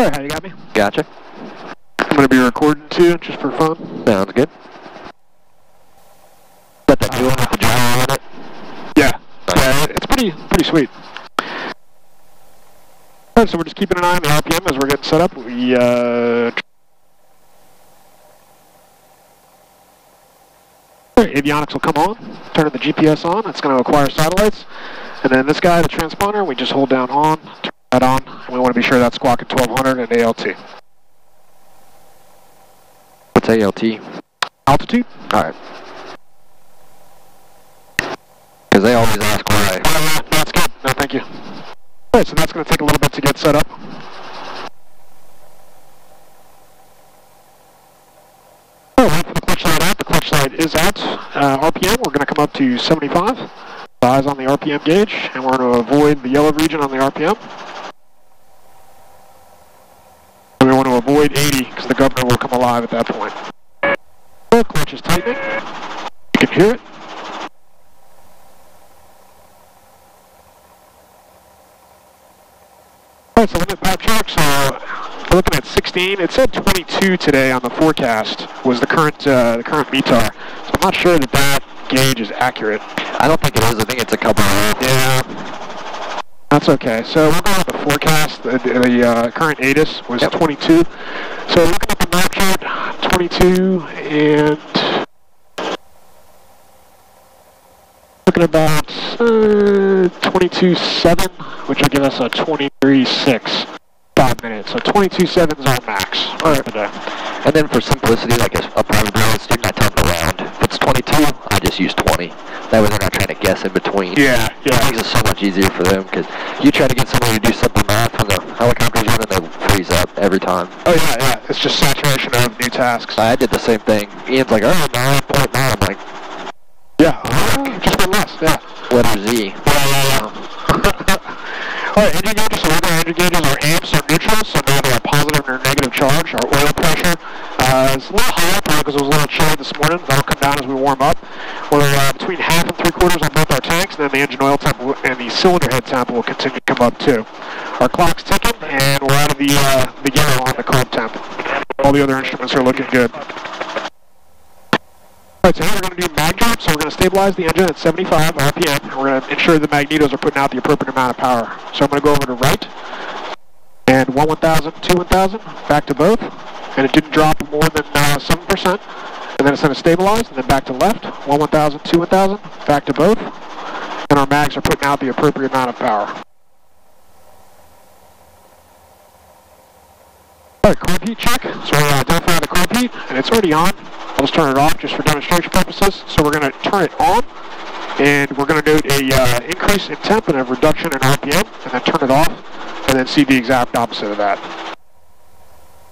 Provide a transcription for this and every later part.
Sure, how you got me? Gotcha. I'm going to be recording too, just for fun. Sounds good. Got that new one with the gyro on it? Yeah. It's pretty sweet. Alright, so we're just keeping an eye on the RPM as we're getting set up. Avionics will come on, turn the GPS on, it's going to acquire satellites, and then this guy, the transponder, we just hold down on, turn that on, and we want to be sure that's squawking 1200 and ALT. What's ALT? Altitude? Alright. Because they always ask why. That's good. No, thank you. Alright, so that's going to take a little bit to get set up. Wait for the clutch light out. The clutch light is out. RPM, we're going to come up to 75. Eyes on the RPM gauge, and we're going to avoid the yellow region on the RPM. And we want to avoid 80, because the governor will come alive at that point. The clutch is tightening. You can hear it. Alright, so limit pipe check, so we're looking at 16. It said 22 today on the forecast was the current METAR. So I'm not sure that gauge is accurate. I don't think it is. I think it's a couple of... Yeah. That's okay. So we're going with the forecast. The current ATIS was 22. So looking at the map chart, 22 and... looking about 22.7, which will give us a 23.6, 5 minutes. So 22.7 is our max. Alright. And then for simplicity, like a private pilot student, I tell them to round. If it's 22, I just use 20. That way they're not trying to guess in between. Yeah. It makes it so much easier for them, because you try to get somebody to do something math when the helicopter's running, they'll freeze up every time. Oh yeah. It's just saturation of new tasks. I did the same thing. Ian's like, oh, 9.9. I'm like, yeah, just one less, yeah. Letter Z. Alright, engine gauges, so our engine gauges, our amps are neutral, so neither a positive nor negative charge. Our oil pressure is a little higher because it was a little chilly this morning. That'll come down as we warm up. We're between 1/2 and 3/4 on both our tanks, and then the engine oil temp and the cylinder head temp will continue to come up too. Our clock's ticking, and we're out of the yellow on the carb temp. All the other instruments are looking good. Alright, so here we're going to do mag drop, so we're going to stabilize the engine at 75 RPM, and we're going to ensure the magnetos are putting out the appropriate amount of power. So I'm going to go over to right, and 1 1000, 2 1000, back to both, and it didn't drop more than 7%, and then it's going to stabilize, and then back to left, 1 1000, 2 1000, back to both, and our mags are putting out the appropriate amount of power. Alright, carb heat check, so we're going to identify the carb heat, and it's already on. I'll just turn it off just for demonstration purposes. So we're going to turn it on, and we're going to note a increase in temp and a reduction in RPM, and then turn it off, and then see the exact opposite of that.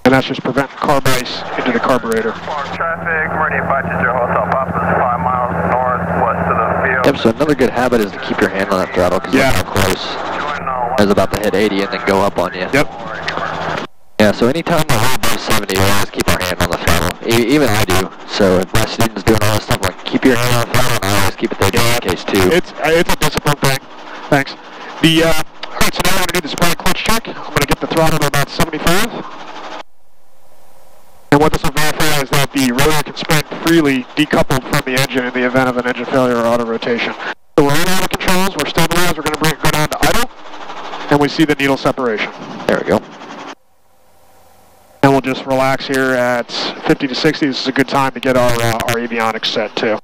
And that's just preventing carb ice into the carburetor. Traffic, Meridian 520 Hotel Papa is 5 miles northwest of the field. Yep, so another good habit is to keep your hand on that throttle, because look how close. I was about to hit 80 and then go up on you. Yep. Yeah, so anytime we're above 70, we always keep our hand on the throttle. Even I do. So if my students doing all this stuff, like keep your hand on the throttle, and I always keep it there just in case too. It's a discipline thing. Thanks. Alright, so now we're going to do the sprite clutch check. I'm going to get the throttle to about 75. And what this will verify is that the rotor can spin freely decoupled from the engine in the event of an engine failure or auto rotation. So we're in auto controls, we're stabilized, we're going to go down to idle, and we see the needle separation. There we go. And we'll just relax here at 50 to 60. This is a good time to get our avionics set too.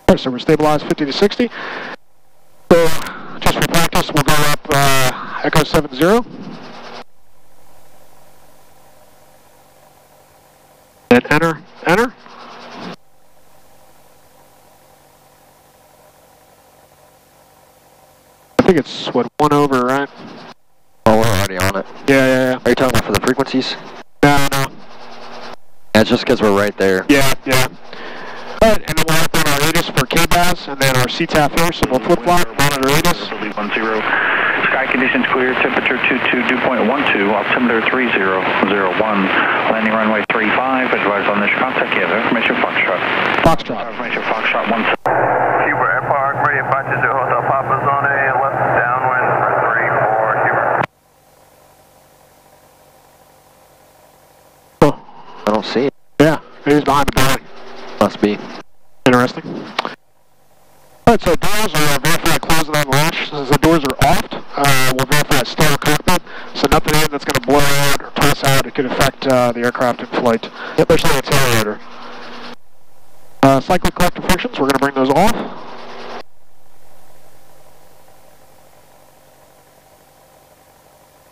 Alright, so we're stabilized 50 to 60. So just for practice, we'll go up Echo 70. And enter. I think it's, what, 1 over, right? Oh, we're already on it. Yeah. Are you talking about for the frequencies? No. Yeah, it's just because we're right there. Yeah. Alright, and then we'll have our ATIS for KBAS, and then our CTAF here, so we'll flip-flop, monitor ATIS. Sky conditions clear, temperature 22, dew point 12, altimeter 3001, landing runway 35, advise on this contact, you have information Foxtrot. Information Foxtrot 17. Cuba Air Park, Meridian 520 Hotel Papa, zone A, left downwind, 34, Cuba. Must be. Interesting. Alright, so doors are verified closed and unlatched. Since the doors are off, we'll verify stall cockpit. So nothing in that's going to blow out or toss out. It could affect the aircraft in flight, especially the tail rotor. Cyclic collector functions, we're going to bring those off.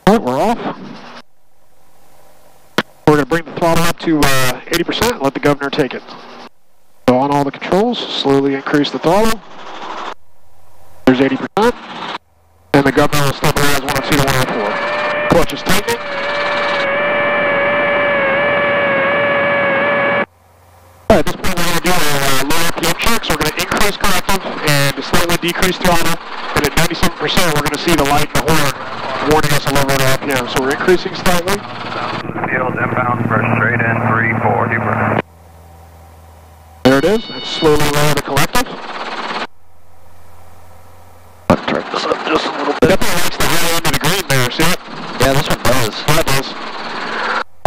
Alright, we're off. We're going to bring the throttle up to 80% and let the governor take it. So on all the controls, slowly increase the throttle. There's 80%. And the governor will stabilize 102 to 104. Clutch is tightening. Alright, at this point we're going to do a low RPM check, so we're going to increase corrective and slightly decrease throttle. And at 97% we're going to see the light and the horn warning us a low rate of RPM. So we're increasing slightly. Field inbound for straight in 3-4 Hubert. There it is. Let's slowly lower the collective. Let's turn this up just a little bit. Definitely likes the high end of the green there, see it? Yeah, this one does. Yeah, it does.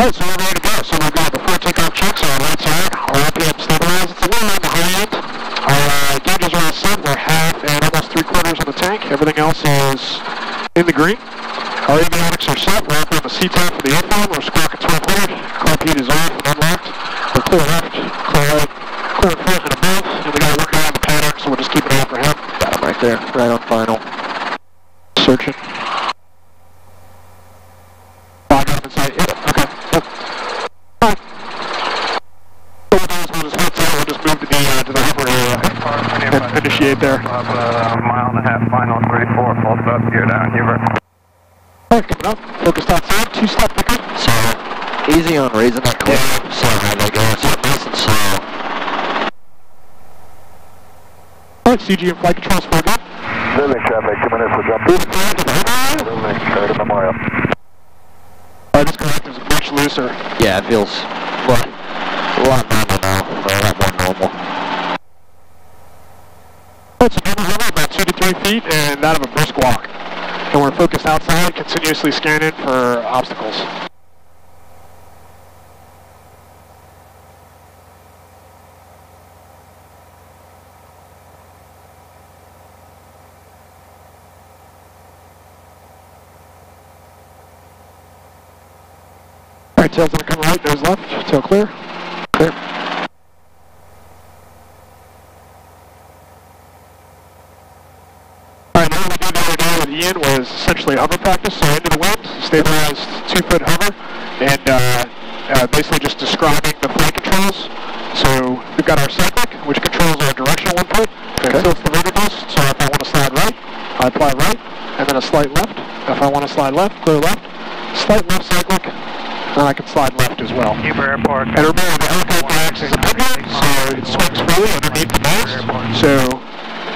Alright, so we're ready to go. So we've got before takeoff checks on our right side. Our RPM stabilized. It's a little on the high end. Our gauges are all set. We're half and almost 3/4 on the tank. Everything else is in the green. Our avionics are set. We're up on the CTAP for the airphone. We're squawking 1200. Carb heat is off and unlocked. We're clear left, clear right, clear in front and above. And we got to work around the pattern, so we'll just keep it on for him. Got him right there, right on final. Searching. Got him inside. Yep, okay. Yep. Alright. So we'll just head out. We'll just move to the hover area and initiate there. Mile and a half, final 34, full stop, gear down, Hubert. Alright, coming up. Focused outside, 2-step pickup. So, easy on raising that clip. So, how they go, it's nice and slow. Alright, CG and flight controls full good. Moving traffic, 2 minutes for jump. Moving, clear to Memorial. Alright, this collective is much looser. Yeah, it feels a lot normal now, or a lot more normal. Alright, so numbers over about 2 to 3 feet and that of a brisk walk. And we're focused outside, continuously scanning for obstacles. Alright, tail's gonna come right, nose left, tail clear. Clear. Alright, now what we did the other day with Ian was essentially hover practice, so into the wind, stabilized 2-foot hover, and basically just describing the flight controls. So we've got our cyclic, which controls our directional input, and tilts the verticals, so if I want to slide right, I apply right, and then a slight left. If I want to slide left, clear left, slight left cyclic, then I can slide left as well. Hubert Airport. And remember, the helicopter acts as a pendulum, so it swings freely underneath the mast. So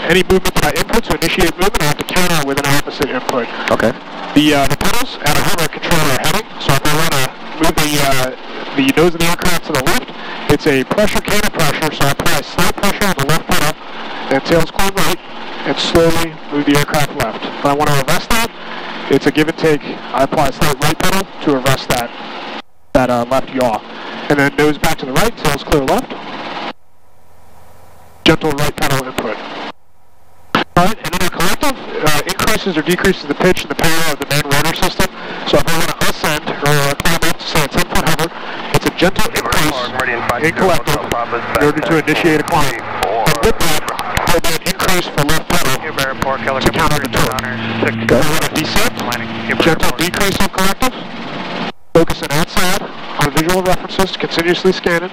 any movement that I input to initiate movement, I have to counter with an opposite input. Okay. The pedals at a hover control our heading, so if I want to move the nose of the aircraft to the left, it's a pressure cannon pressure, so I apply slight pressure on the left pedal, and tail's clear right, and slowly move the aircraft left. If I want to arrest that, it's a give and take. I apply a slight right pedal to arrest that left yaw. And then nose back to the right, tail's clear left. Gentle right pedal input. Alright, and then our collective increases or decreases the pitch and the power of the main rotor system. So if I want to ascend or climb up to say a 10-foot hover, it's a gentle increase in collective in order to initiate a climb. And with that, there'll be an increase for left pedal to counter the torque. If I want to descend, gentle decrease in collective. Focusing outside on visual references, continuously scanning,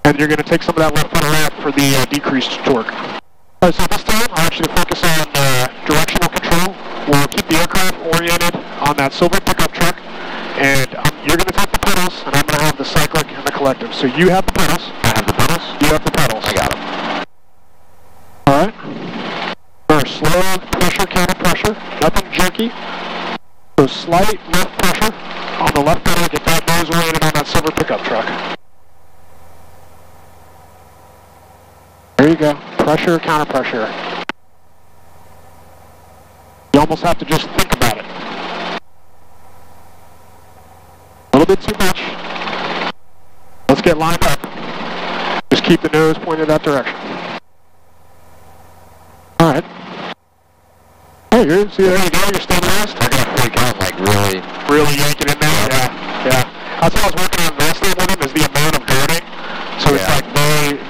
and you're going to take some of that left pedal out for the decreased torque. Alright, so this time I'll actually focus on directional control. We'll keep the aircraft oriented on that silver pickup truck, and you're going to take the pedals, and I'm going to have the cyclic and the collective. So you have the pedals. I have the pedals? You have the pedals. I got them. Alright. First, slow pressure, counter pressure, nothing jerky. So slight left pressure on the left pedal, get that nose oriented on that silver pickup truck. There you go. Pressure, counter pressure. You almost have to just think about it. A little bit too much. Let's get lined up. Just Keep the nose pointed that direction. All right. Hey, see there you go. You're stabilized. I got to freak out, like really yank it in there. Yeah. That's what I was working on last night with him, is the amount of girding. So it's like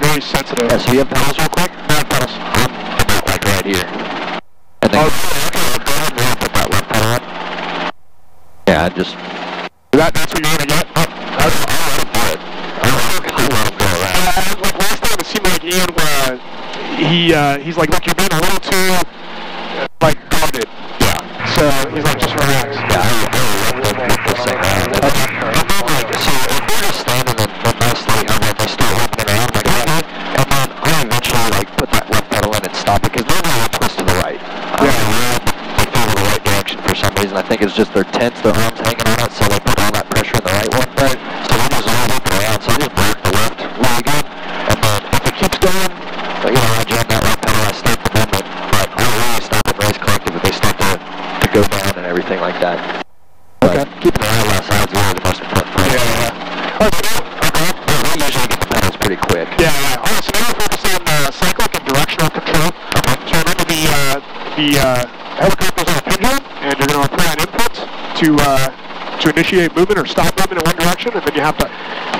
very sensitive. Yeah, so you have pedals real quick? I have pedals. I'm about like right here. And then go ahead and put that left pedal on. Yeah, just... That's what you're going to get? Oh, that's I'll let him do it. I'll let him go around. like last time it seemed like Ian, he's like, look, you're being a little too, like, guarded. Yeah. So he's like, just relax. Yeah, I really love this thing around. So if we're just standing in the nice thing, and then they start whipping it around, like, okay, and then I eventually, like, put that left pedal in and stop it, because normally they'll twist to the right. They feel the right direction for some reason. I think it's just their tense, their arms hanging on it, so they put all that pressure in the right one. Right. So we just all whip it around, so I just break the left really good, and then if it keeps going, I jam that left pedal, I start the movement, but I don't really stop at Race Collective if they start to go down and everything like that. Okay. Keeping the eye left side is really the most important part. Yeah. Okay. We usually get the pedals pretty quick. Yeah. All right, so now we're focusing on cyclic and directional control. Okay. So remember the helicopter's on a pendulum, and you're going to put an input to initiate movement or stop movement in one direction, and then you have to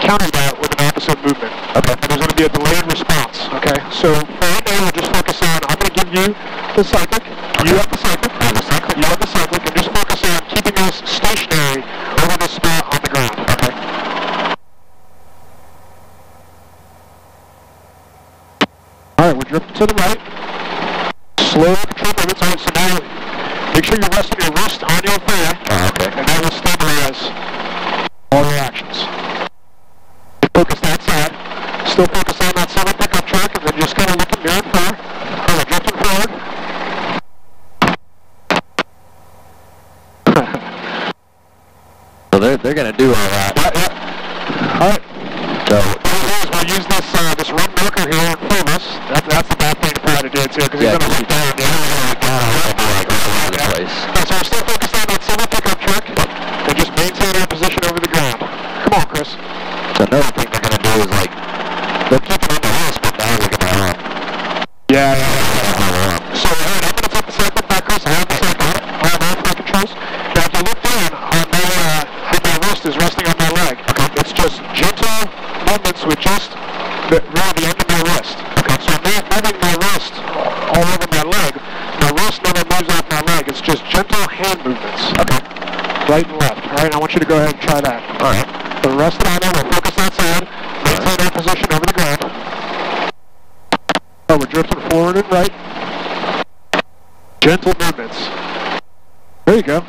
counter that with an opposite movement. Okay. And there's going to be a delayed response. Okay. So for right now, we'll just focus on, I'm going to give you the cyclic, you have the cyclic, you have the cyclic, and just focus on keeping us stationary over the spot on the ground. Okay. All right, we're drifting to the right. Slow control movements. All right, so now make sure you're resting your wrist on your thigh. Okay. And that will stabilize all your actions. Focus that side. Still focus on that center pickup track, and then just kind of looking near and far. All right, drifting forward. So they're going to do all that. Yeah. All right. So we'll use this red marker here in front of us. That's the bad thing to try to do too, because he's going to look down. So we're still focused on that center pickup track, and just maintain our position over the ground. Come on, Chris. So another thing they're going to do is like, they'll keep it on the wrist, but now they're going to run. Yeah. So all right, I'm going to take the cycle back, Chris. I have the cycle. I have all flight controls. Now if you look down, my wrist is resting on my leg. Okay. It's just gentle movements with just the end of my wrist. Okay. So I'm not moving my wrist all over my leg. My wrist never moves off my leg. It's just gentle hand movements. Okay. Right and left. All right, I want you to go ahead and try that. All right. So rest it on there. We'll focus that side. Maintain our position over the ground. Oh, we're drifting forward and right. Gentle movements. There you go.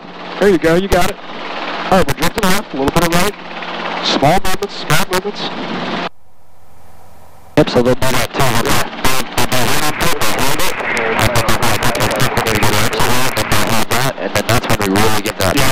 You got it. All right, we're drifting left, a little bit of right. Small movements. Yep, so they'll do that too. And then that's when we really get that. Yeah.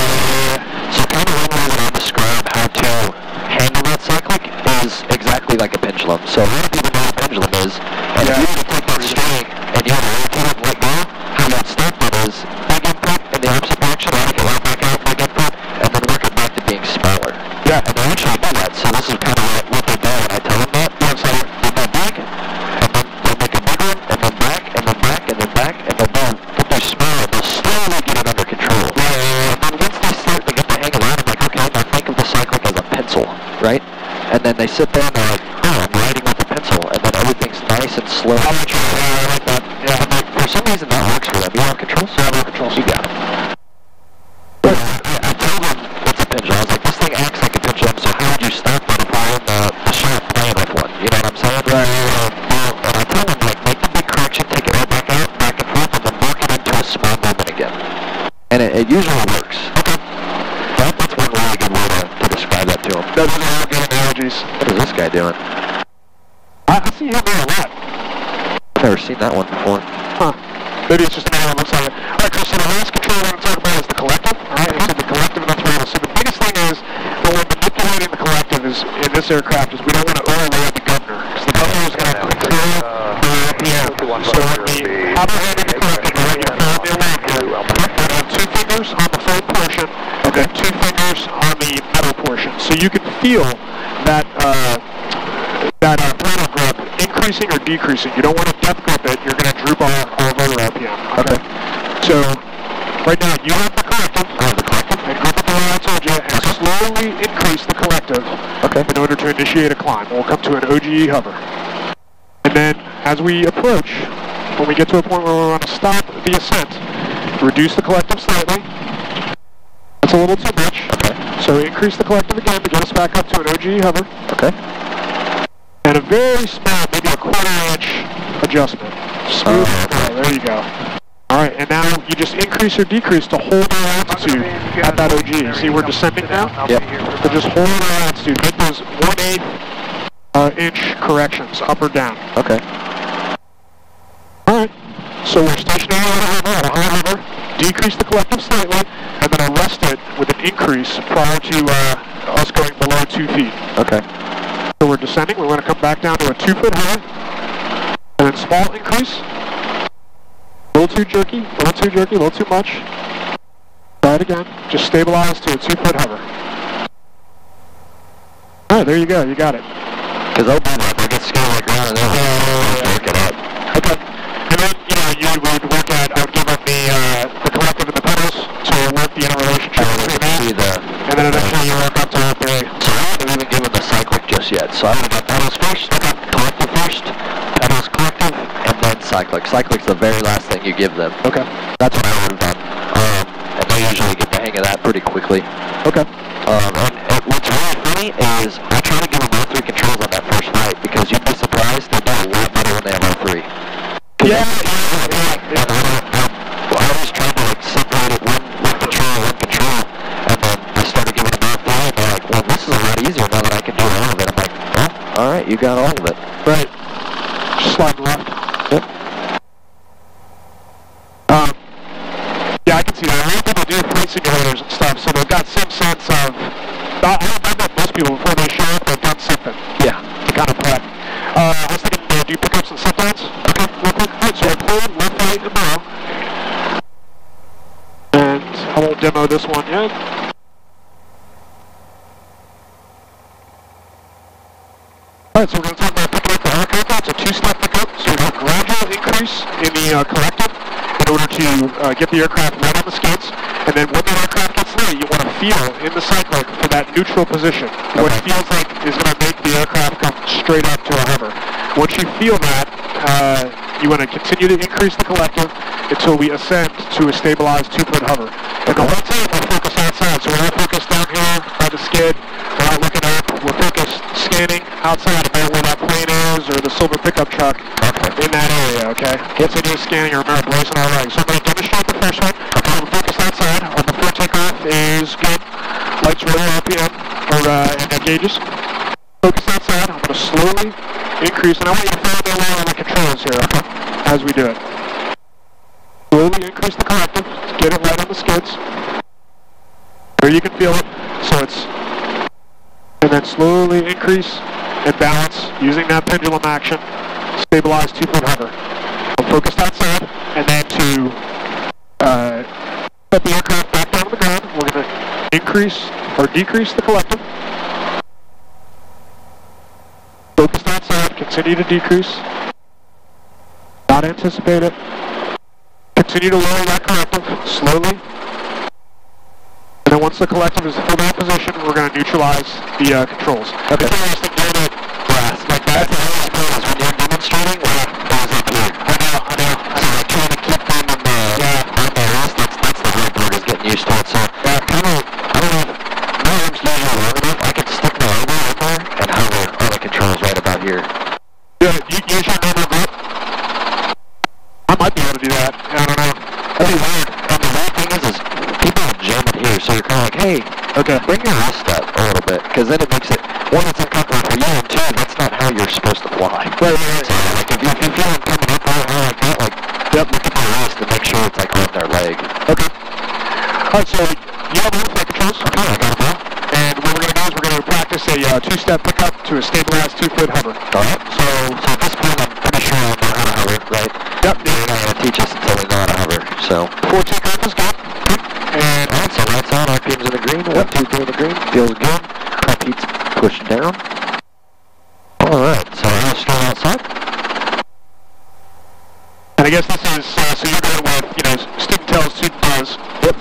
So kind of one way that I describe how to handle that cyclic is exactly like a pendulum. So a lot of people know what a pendulum is. And if you were to take that string and you have to rotate it and let go, how that start that is big input in the opposite direction, I get right back out, big input, and then work it back to being smaller. Yeah. And they actually do that. So this is kind of what they do when I tell them that. So they go big, and then they'll make a big one, and then back, and then back, and then back, and then boom. If they're smaller, they'll slowly get it under control. And then once they start to get the hang of it, I'm like, okay, now think of the cyclic as a pencil, right? And then they sit there and they're like, oh, I'm writing with a pencil, and then everything's nice and slow. I like that. Yeah. And like, for some reason that works for them. You have controls? I have controls. You got it. But I told them it's a pendulum. I was like, this thing acts like a pendulum, so how would you stop that if I were in the shop playing with one? You know what I'm saying? Right. And I told them, like, make the big correction, take it right back out, back and forth, and then work it into a small movement again. And it usually works. Okay. That's one really good way to describe that to them. Those are all good analogies. What is this guy doing? I see him there a lot. I've never seen that one before. Huh. Maybe it's just another one looks like it. All right, Chris, so the last control we're going to talk about is the collective. All right, so the collective and the throttle. So the biggest thing is when we're manipulating the collective is in this aircraft is we don't want to overload the governor because the governor is going to control the RPM. So when we operating the collective, right, you're following the alarm here. We have 2 fingers on the foam portion and then 2 fingers on the metal portion. So you can feel that throttle grip increasing or decreasing. You don't want to depth grip it. You're going to droop our rotor RPM. Okay. So right now you have the collective. And grip it the way I told you, and slowly increase the collective. Okay. In order to initiate a climb. We'll come to an OGE hover. And then as we approach, when we get to a point where we want to stop the ascent, reduce the collective slightly. That's a little too much. Okay. So increase the collective again to get us back up to an OGE hover. Okay. And a very small, maybe a quarter-inch adjustment. Smooth. There you go. All right, and now you just increase or decrease to hold our altitude at that OG. See, we're descending now? Yep. So just hold our altitude. Make those 1/8 inch corrections, up or down. Okay. All right. So we're stationary on a hover, decrease the collective slightly, and then arrest it with an increase prior to us going below 2 feet. Okay. So we're descending. We want to come back down to a 2-foot hover, and then small increase. A little too jerky, a little too much. Try it again. Just stabilize to a 2-foot hover. All right, there you go. You got it. Because I'll do that. I get scared like that, and then work it up. Okay. And then, you know, I would give them the collective and the pedals to work the interrelationship between that. And then eventually you work up to all 3. So I haven't even given the cyclic just yet. So I would have pedals first, collective first, pedals collective, and then cyclic. Cyclic's the very last thing you give them. Okay. That's what I would have done. And they usually get the hang of that pretty quickly. Okay. And what's really funny is I try to give them all 3 controls on that first flight because you'd be surprised they do a lot better when they have all 3. Yeah. I always tried to like separate it one control, and then I started giving them all 3, and they're like, well, this is a lot easier now that I can do all of it. I'm like, well, all right, you got all of it. Right. Just slide left. Yep. Yeah, I can see that. A lot of people do flight simulators and stuff, so they've got some sense of, I bet most people, before they show up, they've done something. Yeah. To kind of prep. I was thinking, do you pick up some sit downs? Okay, real quick. Right, so I pull left, right, and below. And I won't demo this one yet. Alright, so we're going to talk about picking up the helicopter. It's a 2-step pickup, so we have a gradual increase in the collective in order to get the aircraft right on the skids. And then when the aircraft gets there, you want to feel in the cyclic for that neutral position. Okay. What feels like is going to make the aircraft come straight up to a hover. Once you feel that, you want to continue to increase the collective until we ascend to a stabilized 2-foot hover. And the whole time we're focused outside, so we're not focused down here by the skid, we're not looking up, we're focused scanning outside about where that plane is or the silver pickup truck in that area, okay? Continuous scanning, remember, bracing our legs. So I'm going to demonstrate the first one. We're focused outside. Our before takeoff is good. Lights rotor RPM, and the gauges. Focus outside. I'm going to slowly increase, and I want you to follow me along on the controls here, okay? As we do it. Slowly increase the collective. Get it right on the skids. There you can feel it. So it's, and then slowly increase and balance using that pendulum action. Stabilize 2-foot hover. I'm focused outside, and then to put the aircraft back down to the ground, we're going to increase or decrease the collective. Focused outside, continue to decrease. Not anticipate it. Continue to lower that collective slowly. And then once the collective is in full down position, we're going to neutralize the controls. Okay. It's interesting doing it like that. That's the hardest part is when you're demonstrating, it goes up here. I know. So like trying to keep them on the wrist, that's the hard part is getting used to it. So kind of, I don't know, my arm's usually long enough, I can stick my elbow in there and hover all the controls right about here. Yeah, you use your normal grip? I might be able to do that. I don't know. That'd be weird. And the weird thing is people jam it here, so you're kind of like, hey, bring your wrist up a little bit, because then it makes it, one, it's uncomfortable for you, and 2, that's not how you're supposed to fly. Right. So, like, if you feel it coming up like that, like, look at my wrist and make sure it's, like, on their leg. Okay. Alright, so, you have all the flight controls? Okay, I got them all. And what we're going to do is we're going to practice a 2-step pickup to a stabilized 2-foot hover. Alright. So at this point, I'm pretty sure I know how to hover, right? Yep. You're not going to teach us until we know how to hover, so. Before takeoff is good. And alright, so lights on, RPM's in the green, 1, 2, 3 in the green, feels good. Prep heat's pushed down. Alright, so I'll start outside. I guess this is, so you're going with, you know, student tells, student does. Yep.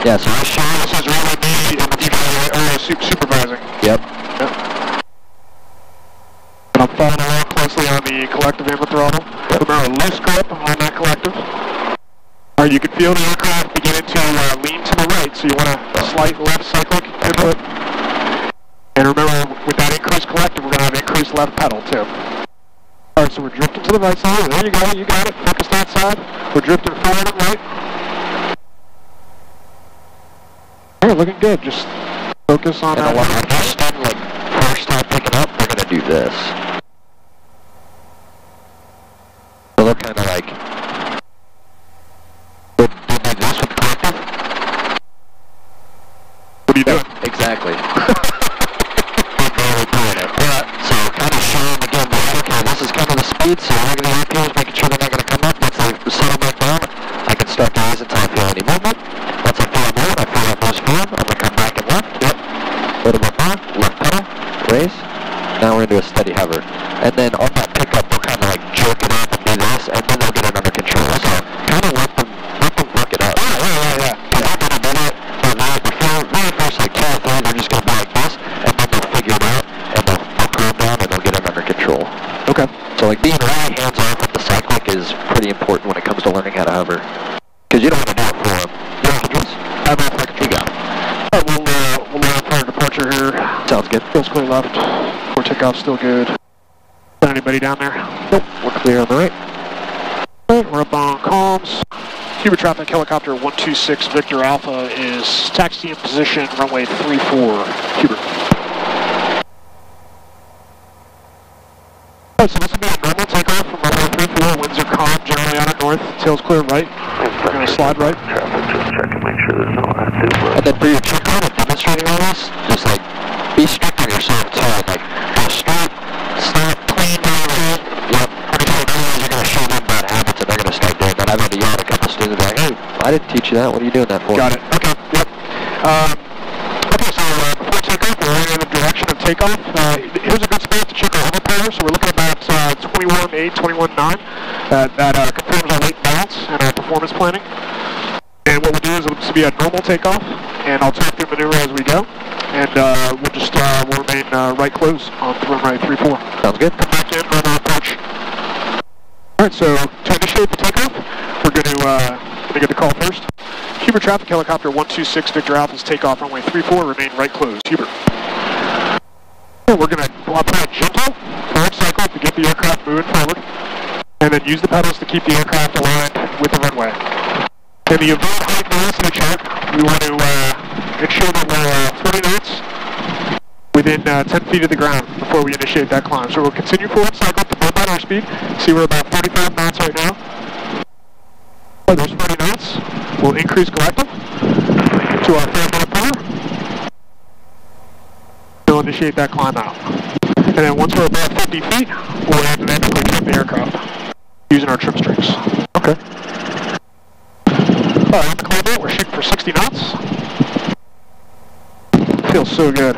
Yeah, so this is really me and supervising. Yep. And I'm following along closely on the collective and the throttle. Yep. Remember, a loose grip on that collective. All right, you can feel the aircraft beginning to lean to the right, so you want a slight left cyclic input. And remember, with that increased collective, we're going to have increased left pedal, too. All right, so we're drifting to the right side. There you go, you got it. Focus that side. We're drifting forward and right. All right, looking good. Just focus on that. And like, first time picking up, we're going to do this. So they're kind of like, we'll do this with the collective. What are you doing? Exactly. So kind of showing again, okay, this is kind of the speed, so we're going to be RPMs, making sure they're not going to come up. Once they settle back down, I can start to ease until I feel any movement. Once I feel a movement, I feel that first feel, I'm going to come back and left. Yep. A little bit more, left pedal, raise. Now we're into a steady hover. And then on that pickup, we'll kind of like jerk it up and do this, and then they'll get it under control. So kind of let them work it out. Yeah. I'm not going to do that, but very first like 2 or 3, they're just going to be like this, and then they'll figure it out, and they'll calm down, and they'll get it under control. Okay. So like being really hands-off with the cyclic is pretty important when it comes to learning how to hover. Because you don't want to do it for them. You know what I'm off like a tree guy. All right, we'll learn for departure here. Sounds good. Feels clear left. Before takeoff, still good. Anybody down there? Nope, we're clear on the right. All right, we're up on comms. Cuba traffic helicopter 126 Victor Alpha is taxi in position, runway 34, Cuba. All right, so this will be a normal takeoff from runway 34, winds are calm, generally out of north, tails clear right. We're going to slide right. Traffic, just check and make sure there's no active. And then for your checkout and demonstrating all this, just like be strict on yourself too. Like go straight, stop, clean down the head. Yep. Pretty sure otherwise you're going to show them bad habits and they're going to start doing that. I've had to yell at a couple students like, hey, I didn't teach you that. What are you doing that for? Got it. Okay. Yep. Okay, so before takeoff, we're heading in the direction of takeoff. Here's a good spot to check our hover pair. So we're looking at about 21.8, 21.9. That confirms our weight balance and our performance planning. And what we'll do is it'll be a normal takeoff, and I'll talk through maneuver as we go. And we'll just we'll remain right close on runway 34. Sounds good. Come back in, run our approach. All right, so to initiate the takeoff, we're going to get the call first. Cuba traffic helicopter 126 Victor Alpha's takeoff runway 34, remain right closed. Hubert. We're going to apply a gentle forward cycle to get the aircraft moving forward, and then use the pedals to keep the aircraft aligned with the runway. In the event height velocity chart, we want to ensure that we're 40 knots within 10 feet of the ground before we initiate that climb. So we'll continue forward cycle to build that airspeed. See, we're about 45 knots right now. Oh, there's 40 knots. We'll increase collective to our fair minute power. We'll initiate that climb out. And then once we're about 50 feet, we'll dynamically trim the aircraft using our trim strings. Okay. All right, on the climb out, we're shooting for 60 knots. Feels so good.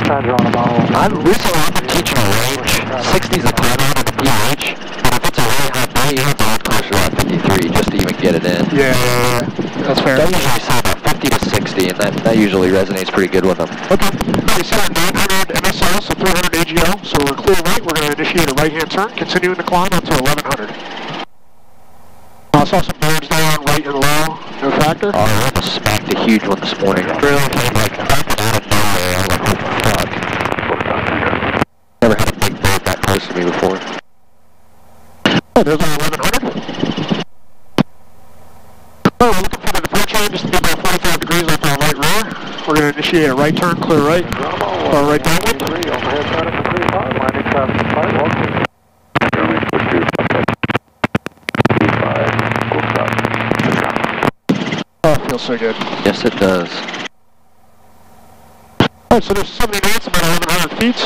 I'm recently teaching a range. 60 is the climb out of the PH, but if it's a really hot day, you have to hold closer to about 53 just to even get it in. Yeah, that's fair. I usually say about 50 to 60, and that usually resonates pretty good with them. Okay. We set our 900 MSL, so 300 AGL, so we're clear right. We're going to initiate a right-hand turn, continuing the climb up to 1100. I saw some birds down right and low, no factor. Oh, I almost smacked a huge one this morning. Really came like out of nowhere. I was like, what the fuck? Never had a big bird that close to me before. Oh, there's our 1100. Oh, we're looking for the departure, just to be about 45 degrees off our right rear. We're going to initiate a right turn, clear right, or right downwind. Oh, it feels so good. Yes, it does. Alright, so there's 70 knots, about 1100 feet.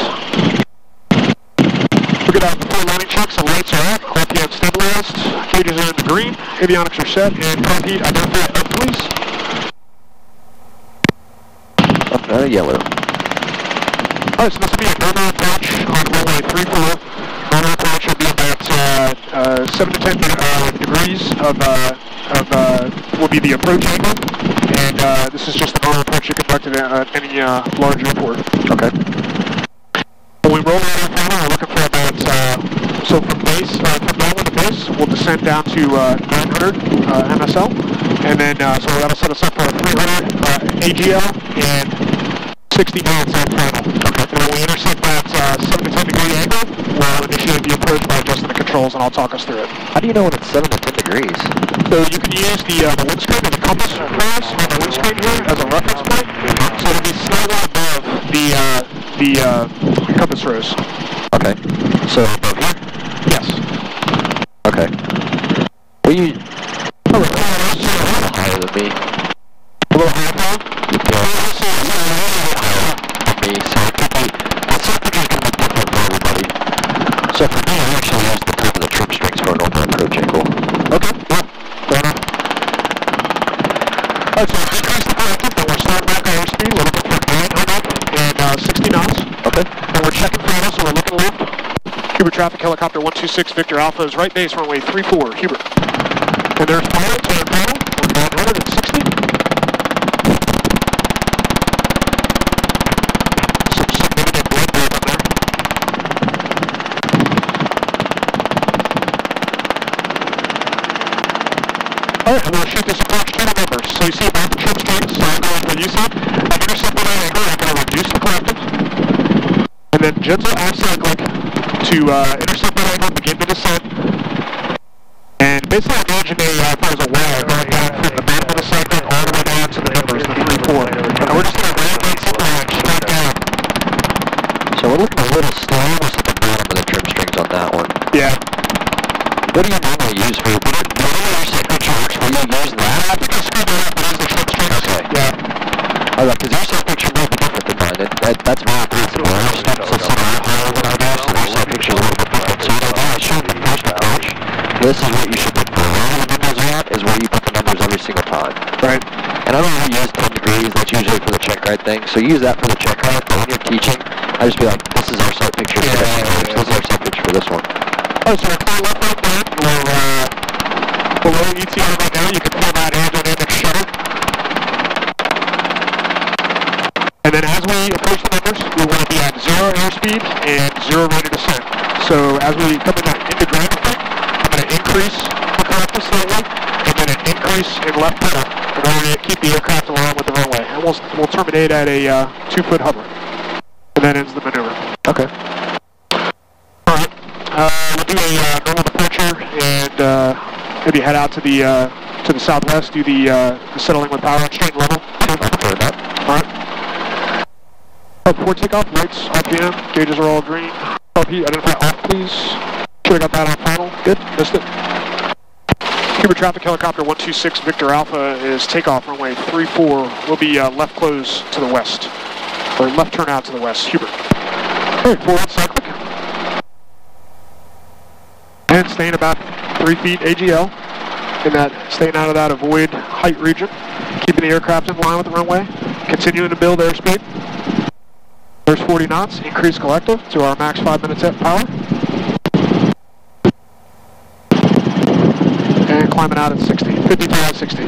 We're going to have the full landing checks, the lights are out, RPM stabilized, cages are in the green, avionics are set, and car heat identified up, please. Yellow. Alright, so this will be a normal approach on runway 34. Normal approach will be about 7 to 10 degrees will be the approach angle, and this is just the normal approach you conduct at any large airport. Okay. When we roll out our final, we're looking for about, so from downwind to base, we'll descend down to 900 MSL, and then, so that'll set us up for a 300 AGL and 60 knots on final. Okay. And when we intercept that 7 to 10 degree angle, we'll initiate the approach by adjusting the controls, and I'll talk us through it. How do you know when it's 7 to 10 degrees? So you can use the windscreen and the compass cross on the windscreen here as a reference point. So it'll be slightly above the compass rose. Okay. So above here? Yes. Okay. Well, you... a little higher than me. A little higher? Yeah. For me, so it could be... The temperature is going to be different for everybody. So for me, I actually use the top of the trim strings for an open approach angle. Okay. Yeah. Fair enough. Alright, so increase the corrective, and we're starting back our airspeed. We're looking for 900 and 60 knots. Okay. And we're checking final, so we're looking left. Hubert traffic, helicopter 126 Victor Alpha is right base, runway 34, Hubert. And there's final, turn final, 960. Some significant blood drip in there. Alright, I'm going to shoot this approach to the numbers. So you see about the trim strings, so I'm going for USAP. I've intercepted that angle, I'm going to reduce the corrective. And then gentle aft cyclic to intercept that angle, begin to descend. And basically imagine there's a wire going down from the bottom of the cyclic all the way down to the numbers, the 3, 4. And we're just going to ramp that cyclic straight down. So we're looking a little slow, almost at the bottom of the trim strings on that one. Yeah. What do you normally use for your signature works? Will you use that? I think I screwed that up, but it's the trim strings. Okay. Yeah. Alright, because your signature may be different than mine. That's very possible. Our steps are somewhat higher than I do, so your signature is a little bit different. So what I showed the first approach, this is what you should put the numbers at, is where you put the numbers every single time. Right. And I don't really use 10 degrees, that's usually for the check ride thing. So use that for the check ride, but when you're teaching, I just be like, this is our sight picture for this one. This is our sight picture for this one. Oh, so we're clear left right there. We're below ETR right now. You can pull that aerodynamic shutter. And then as we approach the numbers, we want to be at 0 airspeed and 0 rate of descent. So as we come in that into ground effect, I'm going to increase the corrective slightly, and then an increase in left pedal in order to keep the aircraft aligned with the runway. And we'll terminate at a 2-foot hover. And that ends the maneuver. Okay. Alright. We'll do a normal departure and maybe head out to the southwest, do the settling with power and straight level. Alright. Before takeoff, lights, RPM, gauges are all green. RP, identify off, please. Should have got that on final. Good, missed it. Hubert traffic, helicopter 126 Victor Alpha is takeoff, runway 34. We'll be left close to the west, or left turn out to the west. Hubert. Alright, forward cyclic. And staying about 3 feet AGL, staying out of that avoid height region, keeping the aircraft in line with the runway, continuing to build airspeed. There's 40 knots, increase collective to our max 5 minutes at power. And climbing out at 60, 55, 60. So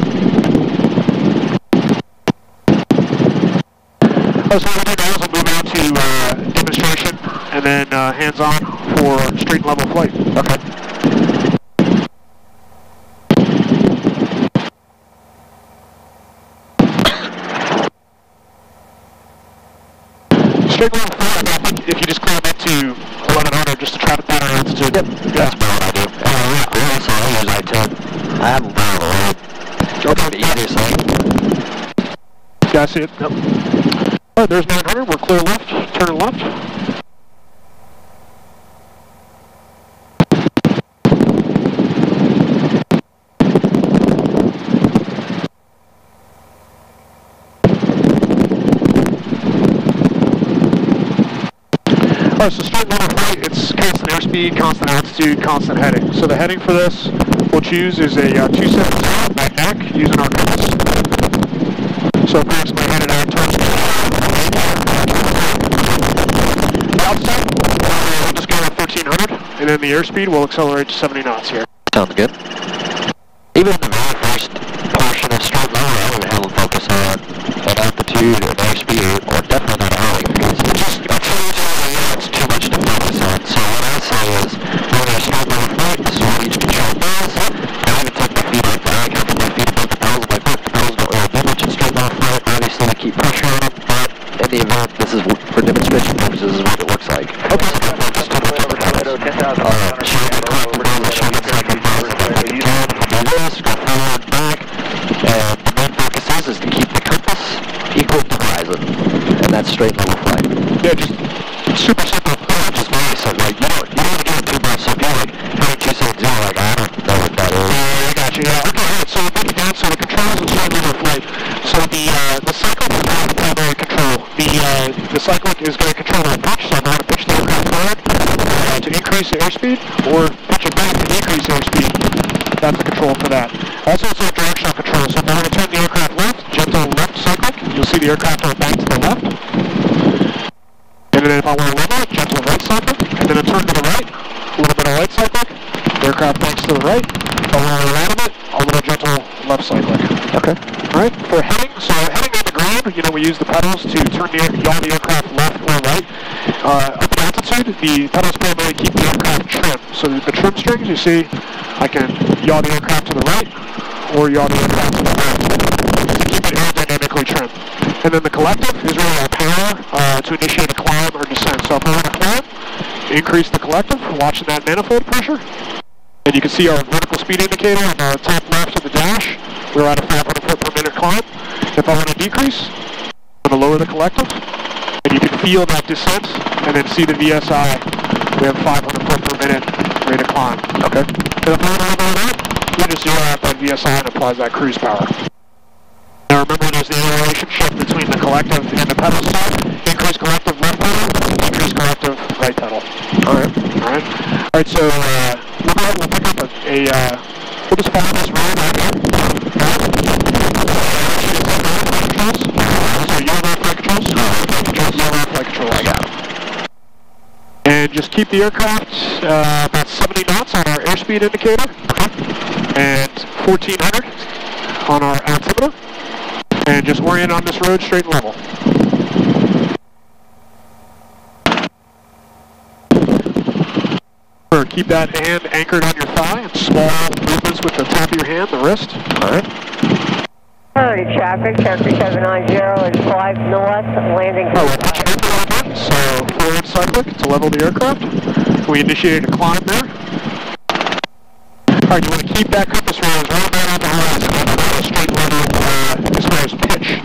what we'll do now is we'll move on to demonstration and then hands-on for straight level flight. Okay. Straight level flight, I think if you just climb up to 1100 just to try to better altitude. Yep, that's about what I do. So I use I-10. I have a barrel around. That's the easiest thing. Yeah, I see it. Yep. Alright, there's 900. We're clear left. Turn left. Alright, so straight level flight, it's constant airspeed, constant altitude, constant heading. So the heading for this we'll choose is a 270 by NAC using our compass. So approximately headed out towards the outside. We'll just go at 1300, and then the airspeed will accelerate to 70 knots here. Sounds good. Even in the very first portion of straight level, I would have a focus on an altitude and airspeed, or definitely not hourly, because it's just it's too much to focus on. So what I say is, when you're straight level flight, this is what each control does. I even take my feet like that. I can put my feet above the pedals. My pedals don't really do much in straight level flight. Obviously, I keep pressure on them, but in the event, this is for demonstration purposes, is what it looks like. Okay. Go forward and back, and the main focus is to keep the compass equal to the horizon, and that's straight level flight. Yeah, just super simple. Just very simple. Like, you don't want to get it too much. So if you're like, having 270, like, I don't know what that is. I got you, yeah. Okay, alright, so break it down. So the controls and straight level flight. So the cyclic is not the primary control. The cyclic is going to control the pitch, so I'm going to pitch the aircraft forward to increase the airspeed, or pitch it back to decrease the airspeed. That's the control for that. Also, it's a directional control, so if I want to turn the aircraft left, gentle left cyclic, you'll see the aircraft will bank to the left. And then if I want to level it, gentle right cyclic, and then a turn to the right, a little bit of right cyclic, the aircraft banks to the right. If I want to land it, a little gentle left cyclic. Okay. Alright, for heading, so heading on the ground, we use the pedals to turn yaw the aircraft left or right. Up at altitude, the pedals primarily keep the aircraft trim. So the trim strings, you see, I can yaw the aircraft to the right, or yaw the aircraft to the left, to keep it aerodynamically trim. And then the collective is really our power to initiate a climb or descent. So if I want to climb, increase the collective, watching that manifold pressure. And you can see our vertical speed indicator on the top left of the dash. We're at a 500 foot per minute climb. If I want to decrease, I'm going to lower the collective. And you can feel that descent, and then see the VSI. We have 500 foot per minute rate of climb. Okay. And if I want to lower that, we just zero out that VSI and applies that cruise power. Now remember, there's the relationship between the collective and the pedal side. Increase collective left pedal, decrease collective right pedal. Alright. Alright, so we'll pick up we'll just follow this road right here. So you're not flight controls? You're not flight controls. I got it. And just keep the aircraft about 70 knots on our airspeed indicator. And 1400 on our altimeter. And just orient on this road straight and level. Keep that hand anchored on your thigh, and small movements with the top of your hand, the wrist. Alright. Alright, traffic, Cherokee 790 is 5 north, landing. So, forward cyclic to level the aircraft. We initiated a climb there. Alright, you want to keep that compass rose right there on the horizon, and a straight level as far as pitch.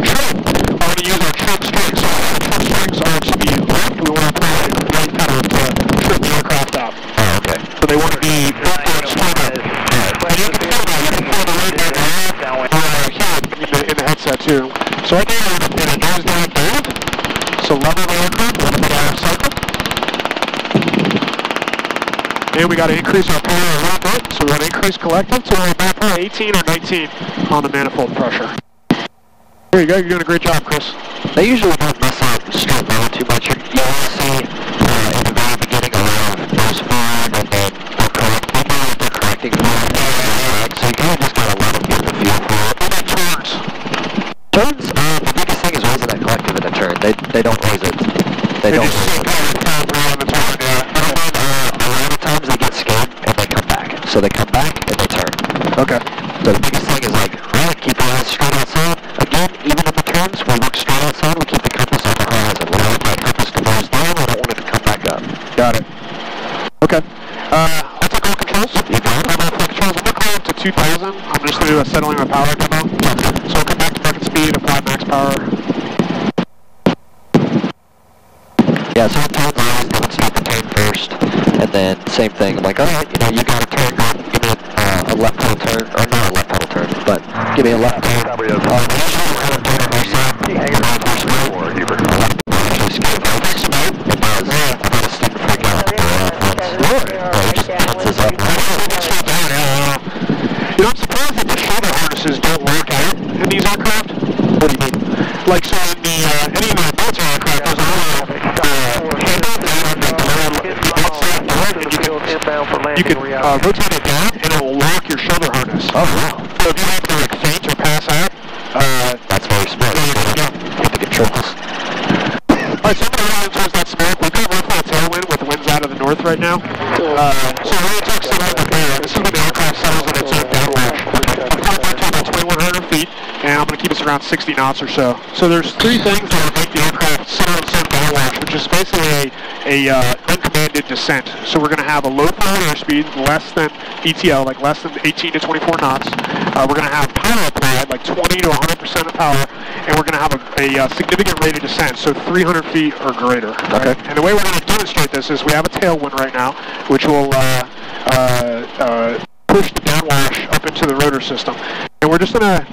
Trim. I want to use our trim strings. So our trim strings are to be left. We want to apply the right pedal to trim the aircraft out. Oh, okay. So they want to be forward straight up. And you can feel that. You can feel the right hand here in the headset too. So right now we're in a nose down band. So level the aircraft, a little bit out of cycle. And we got to increase our power a little bit, so we want to increase collective to about 18 or 19 on the manifold pressure. There you go, you're doing a great job, Chris. They usually don't mess up straight level too much. You want to see in the very beginning a lot of nose forward, and then they're correcting forward. So you kind of just got to let them get the feel for it. And then turns. Turns, the biggest thing is raising that collective in a turn. They don't raise it. They don't raise it. Times they get scared and they come back. So they come back and they turn. Okay. So the biggest thing is like, right, keep our eyes straight outside. Again, even in the turns, we look straight outside, we keep the compass on the horizon. We don't want that compass to nose down, we don't want it to come back up. Got it. Okay. I'll take all controls. You got it. I'll take controls. I'm going to climb up to 2,000. I'm just going to do a settling my power demo. So I'll come back to bucket speed, apply max power. Yeah, so it turns on, don't stop the turn first. And then same thing, I'm like, alright, you got a turn, give me a left pedal turn, or not a left pedal turn, but give me a left turn. Usually we're going to turn on our side, actually skip over smooth, because I thought a student freak out he just tenses up. I'm surprised that the shoulder harnesses don't work out in these aircraft. What do you mean? Like, so in any of the military aircraft, there's a little handle you can rotate it down and it will lock your shoulder harness. Oh, wow. So if you have to like faint or pass out, that's very smart. Get the controls. Alright, so I'm going to run towards that smoke. We've got roughly a tailwind with the winds out of the north right now. So we're going to take some out of here. Assuming the aircraft settles in its own downwash. I'm coming back to about 2,100 feet, and I'm going to keep us around 60 knots or so. So there's three things that will make the aircraft settle in its own downwash, which is basically a uncommanded descent. So we're going to have a low throttle airspeed, less than ETL, like less than 18 to 24 knots. We're going to have power applied, like 20 to 100% of power, and we're going to have a significant rate of descent, so 300 feet or greater. Okay. And the way we're going to demonstrate this is we have a tailwind right now, which will push the downwash up into the rotor system. And we're just going to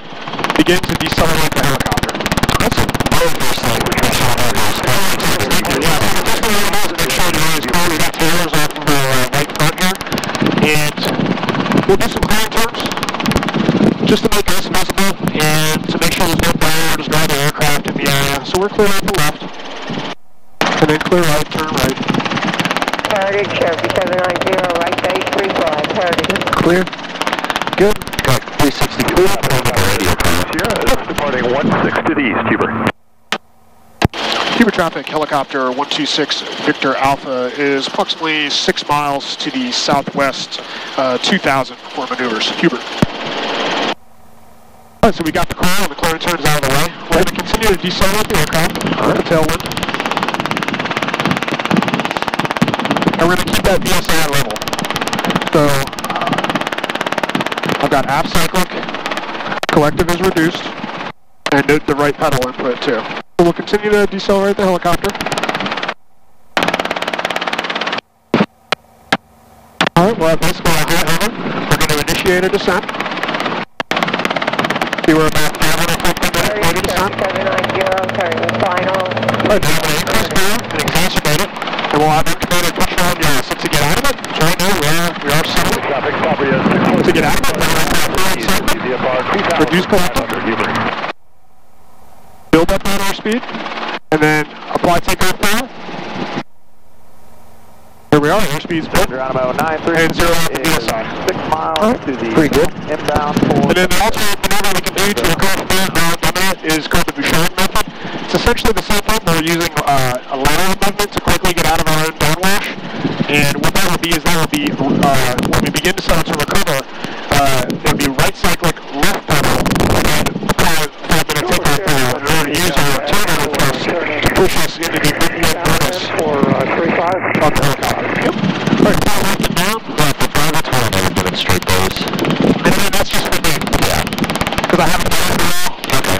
begin to decelerate the helicopter. That's a very first thing. We're going to make sure the noise is clear. We got tailors off of the right front here. And we'll do some climb turns just to make us visible and to make sure there's no barriers, no other aircraft in the area. So we're clear right to left. And then clear right, turn right. Heritage, Cherokee 790, right base 35, Heritage. Clear. Good. Got 360 clear. Put on the radio car. Sierra is departing 16 to the east, Huber. Huber traffic, helicopter 126 Victor Alpha is approximately 6 miles to the southwest, 2,000 for maneuvers. Huber. Alright, so we got the clear and the clearing turns out of the way. We're going to continue to decelerate the aircraft with the tailwind. And we're going to keep that VSI level. So, I've got aft cyclic, collective is reduced, and note the right pedal input too. So we'll continue to decelerate the helicopter. Alright, we're at basically a high hover. We're going to initiate a descent. See, we're about 500 feet from the point of descent. 790, turning final. Alright, now we're going to increase power and exacerbate it. And we'll have incremented pressure on your asset to get out of it. So right now we are settling. To get out of it, we're going to reduce collective. Build up that airspeed, and then apply takeoff power. Here we are, airspeed's good. And 0 up the VSI. 6 miles to the pretty good. Inbound And then the alternate maneuver we can do to recover from that dominant is called the Bouchard method. It's essentially the same thing, but we're using a lateral movement to quickly get out of our own downwash. And what that will be is when we begin to start to recover, there'll be right cyclic, left pedal, and 5-minute takeoff power. And we're going to use our turnover thrust to push us into the midpoint bonus for 35 on the helicopter. Yep. Alright, so left and down. The private one, I would demonstrate those. And then that's just for me. Yeah. Because I haven't done it at all. Okay.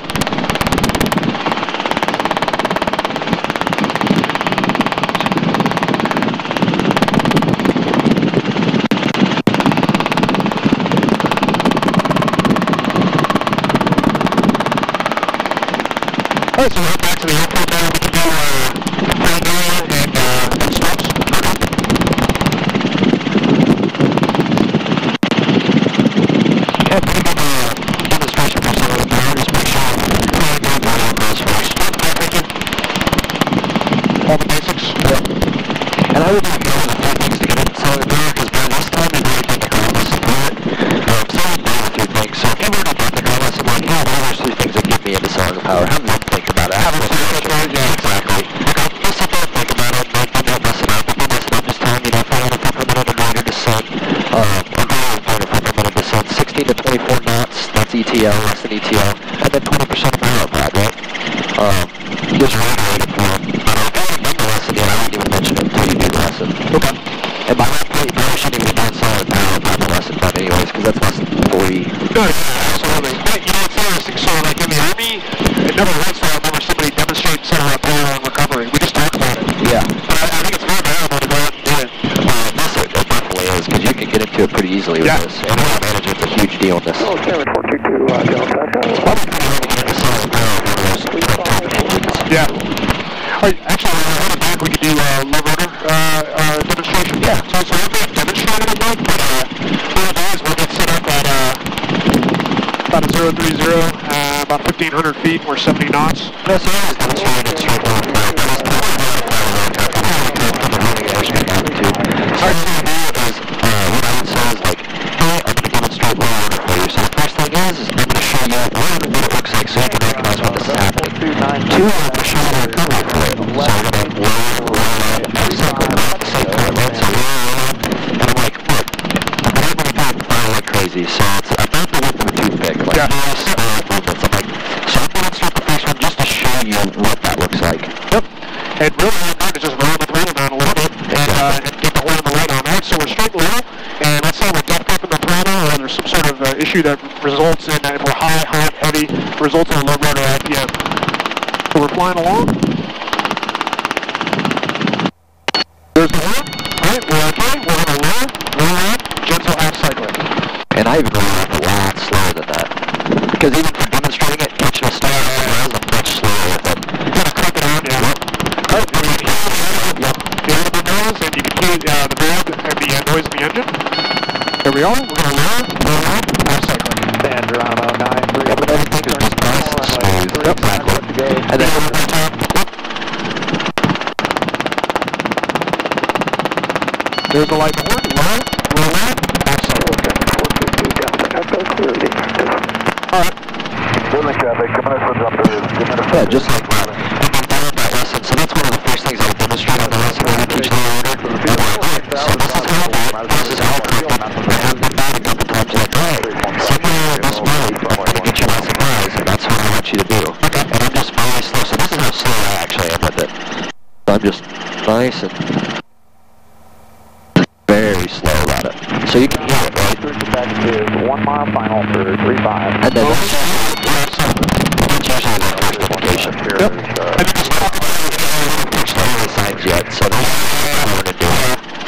Alright, so we'll head back to the airport now. We can do Pandora and stops. Yeah, pretty good demonstration for some of the power. Just make sure you go down those first. Thank you. All the basics? Yeah. And I would like to know the three things to get into solid power, because by this time we've already done the car lesson for it. Solid power are 3 things. So if you've already done the car lesson, like, yeah, well, there's 3 things that get me into solid power. Have them think about it. Have them think about it. Yeah, exactly. Okay, just sit there and think about it. Like, don't mess it up. If you mess it up, just tell me, 500 feet per minute or greater descent. Or 500 feet per minute descent. 16 to 24 knots. That's ETL, less than ETL. And then 20% of power pad, right? Just reiterate it for them. I don't know if I've done the lesson yet. I won't even mention it until you do the lesson. Okay. And by that point, you probably shouldn't even have solid power pad the lesson done anyways, because that's less than 40. No, absolutely. But, you know, it's interesting. So, like, in the Army, it never hurts to remember somebody demonstrate solid power and recovery. We just talk about it. Yeah. But I think it's very valuable to go out and do it. It definitely is, because you can get into it pretty easily with this. And management's a huge deal in this. Oh, 422 Delta. Yeah. Alright, actually, when we're headed back, we could do low rotor demonstration. Yeah. So we're going to demonstrate it again, but what we'll do is we'll get set up at about a 030, about 1,500 feet, we're 70 knots. No, so that was demonstrated at straight line. Alright, so what And really what I'm doing is just rolling the throttle down a little bit and get the horn and the light on. Alright, so we're straight and low, and let's say we're depth up in the throttle, or there's some sort of issue that results in, if we're high, hot, heavy, results in a low rotor RPM. So we're flying along. There's the horn. Alright, we're okay. We're going to low, roll, gentle half cycling. And I even roll off a lot slower than that. Because even for demonstrating it, catching a star, I'm much slower with it. You kind of crank it on, yeah. Alright, we're going to hear the nose, and you can hear the valve and the noise of the engine. There we are. We're going to low, half cycling. San Geronimo 9-3. Yeah, but everything is just nice and smooth. Yep, exactly. And then over the top. There's the light and horn. Low, roll out, half cycling. Alright. Building traffic, coming in from jump Yeah, just like that. And then followed by lesson. So that's one of the first things I would demonstrate on the lesson when I teach the order. So this is how I do it. This is how I do it. I have been back a couple times like, hey, somewhere this way, I'm going to get you by surprise, and that's what I want you to do. Okay. And I'm just very slow. So this is how slow I actually am with it. So I'm just nice and very slow about it. So you can hear it, right? That is 1 mile final for 3.5. And then that's usually the first indication. Yep. And then just talk about the signs yet, so that's what I'm going to do.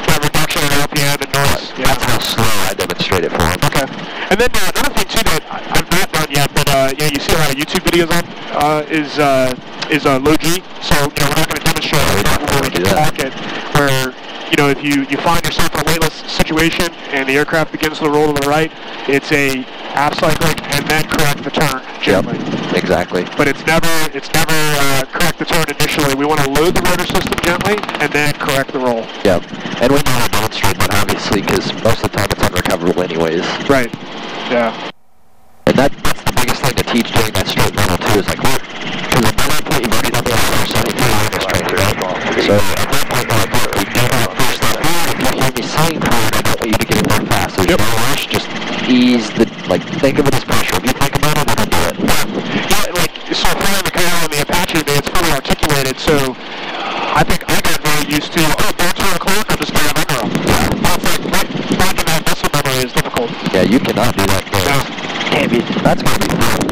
that reduction in RPM and noise. Yeah. That's how slow I demonstrate it for him. Okay. And then another thing too that I'm not done yet, but you see a lot of YouTube videos on is low G. So we're not going to demonstrate it where we can talk it. Where if you find yourself in a weightless situation and the aircraft begins to roll to the right, it's a half cycling and then correct the turn gently. Yep, exactly. But it's never correct the turn initially. We want to load the rotor system gently and then correct the roll. Yep. And we know how to demonstrate that obviously because most of the time it's unrecoverable anyways. Right. Yeah. And that's the biggest thing to teach doing that straight level too is like, look, because at that point you've already done the other 73 minus straight, right? So at that point you're like, look, we've done that first level. If you hear me saying forward, I don't want you to get it more fast. There's no rush, just ease the, think of it as pressure. If you think about it, then do it. Yeah, so flying the Coyote and the Apache today, it's fully articulated, so I think I got very used to, don't turn a clock, I'm just going to remember them. Back in that muscle memory is difficult. Yeah, you cannot do that good. No. Can't be, that's going to be fun.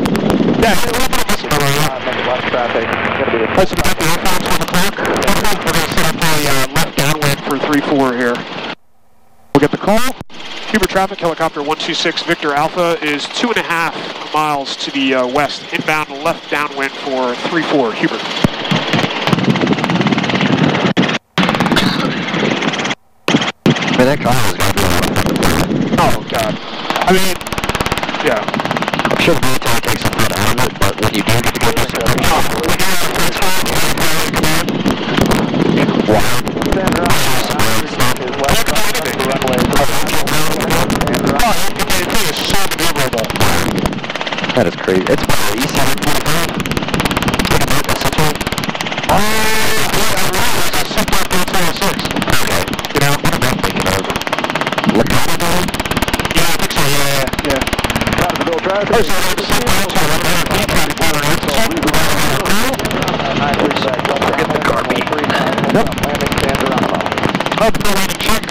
Yeah, a little bit of muscle memory, Left traffic. Let's get the airflops on the clock. We're going to set up a left downwind for 3-4 here. We'll get the call. Hubert traffic, helicopter 126 Victor Alpha is 2.5 miles to the west. Inbound left downwind for 3-4, Hubert. Man, that car has got to be a lot of fun. Oh, God. I mean, yeah. I'm sure the military takes some fun out of it, but when you do get to go to some that is crazy. It's about the E70. Okay. You know, what am I thinking of? Lacano? Yeah, I think so, yeah. Forget the car beat. Yep. Landing check,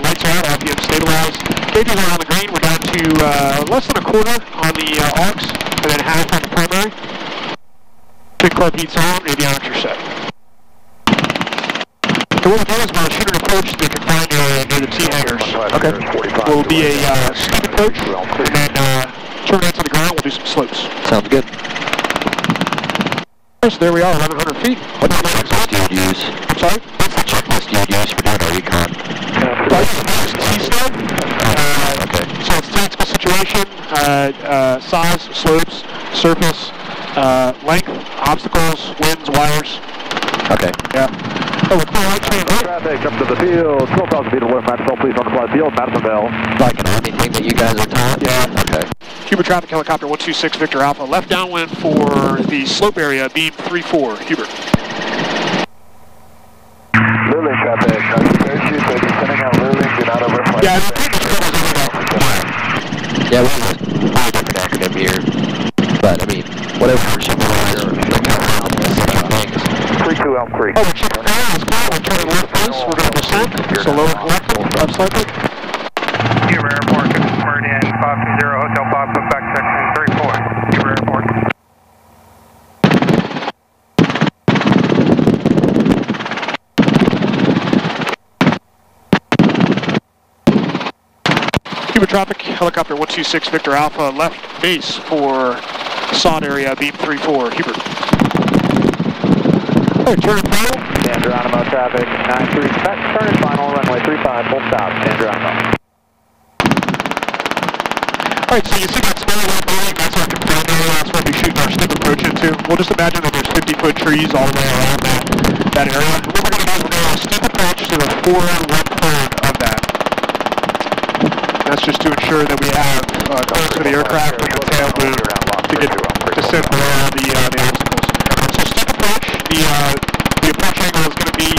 lights are out, RPM stabilized. Stages are on the green, we're down to less than a quarter on the ARCs, and then half on the primary. Big car beats on, avionics are set. So what we'll do is we'll shoot an approach to the confined area near the T-hangars. Okay. Will be a steep approach, and then terminate to the ground, we'll do some slopes. Sounds good. So there we are, 1,100 feet. What checklist do you use? I'm sorry? What's the checklist you use for doing our recon? C-step. Okay. So it's tactical situation, size, slopes, surface, length, obstacles, winds, wires. Okay. Yeah. Oh, we're clear right turn. Traffic up to the field. 12,000 feet away from Madisonville. Please don't fly field. Madisonville. Like an army thing that you guys are taught? Yeah. Okay. Hubert traffic, helicopter 126 Victor Alpha. Left downwind for the slope area, beam 3-4. Hubert. Lily traffic. Parachute, they're descending on Lily. Do not overfly. Yeah, yeah, we have a different acronym here. But, I mean, whatever version we're on, look how things. 32 Elm Creek. 3. Oh, we're checking down, let's go, we're turning left base, we're going to descend, so lower collective, up slightly. Cuba Airport, Meridian 520, Hotel Papa, back section 34. Cuba Airport. Cuba traffic, helicopter 126 Victor Alpha, left base for SOD area, beam 34, Hubert. Alright, turn and final. San Geronimo traffic, 93, turn and final, runway 35, full stop, San Geronimo. Alright, so you see that small little building, that's our confined area, that's where we shoot our steep approach into. We'll just imagine that there's 50-foot trees all the way around that area. What we're going to do is we're going to steep approach to the 4 1/3 of that. That's just to ensure that we have clearance for the aircraft and the tail boom to get descend below the obstacles. So steep approach, the approach angle is going to be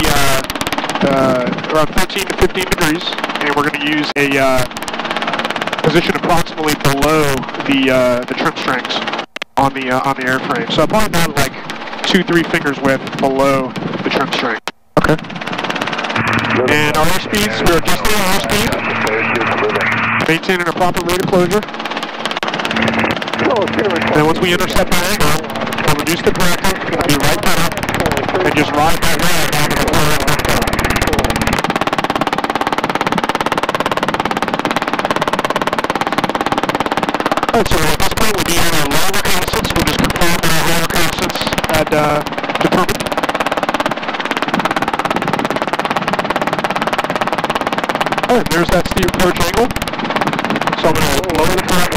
around 13 to 15 degrees, and we're going to use a position approximately below the trim strings on the airframe. So probably about like 2-3 fingers width below the trim string. Okay. And our airspeeds, we're adjusting our airspeed, maintaining a proper rate of closure. Then once we intercept that angle, we'll reduce the corrective, be right back up, and just ride that line down to the floor and let go. Alright, so at this point we'll be in our low reconnaissance. We'll just confirm that our low reconnaissance had determined. Alright, there's that steep approach angle. So I'm going to lower the corrective.